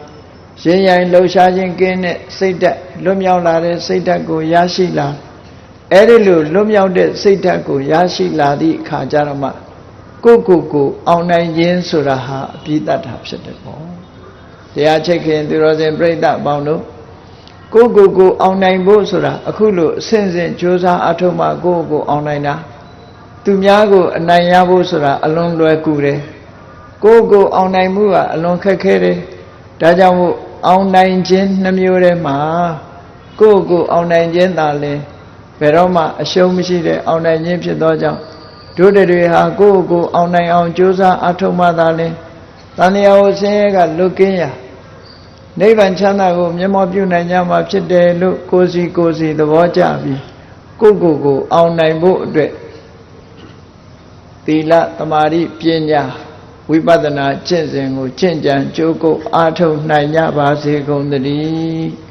ရင်ရိုင်လှုပ်ရှားခြင်းကင်းတဲ့စိတ်ဓာတ်လွတ်မြောက်လာတဲ့စိတ်ဓာတ်ကိုရရှိလာအဲ့ဒီလိုလွတ်မြောက်တဲ့စိတ်ဓာတ်ကိုရရှိလာသည့်အခါကျတော့မှကိုအောင်နိုင်ခြင်းဆိုတာဟာအပြည့်တတ်တာဖြစ်တယ်ပေါ့တရားချက်ခင်သူတော်စင်ပြိဿအပေါင်းတို့ကိုအောင်နိုင်ဖို့ဆိုတာအခုလိုအစဉ်စဉ်ကြိုးစားအထောက်မှကိုအောင်နိုင်တာသူများကိုအနိုင်ရဖို့ဆိုတာအလွန်လွယ်ကူတယ်ကိုအောင်နိုင်မှုကအလွန်ခက်ခဲတယ်ဒါကြောင့်မို့အောင်နိုင်ခြင်းနှမျိုးထဲမှာကိုအောင်နိုင်ခြင်းသာလဲဘယ်တော့မှအရှုံးမရှိတဲ့အောင်နိုင်ခြင်းဖြစ်သောကြောင့်တို့တွေဟာကိုအောင်နိုင်အောင်ကြိုးစားအထောက်မှသာလဲတဏှာကိုဆင်းရဲကလွတ်ကင်းရာနိဗ္ဗာန်ချမ်းသာကိုမျက်မှောက်ပြုနိုင်ကြမှာဖြစ်တယ်လို့ကိုယ်စီသဘောကျပြီးကိုအောင်နိုင်ဖို့အတွက်သီလသမာဓိပညာဝိပဿနာကျင့်စဉ်ကိုကျင့်ကြံကြိုးကုပ်အားထုတ်နိုင်ကြပါစေကုန်သတည်း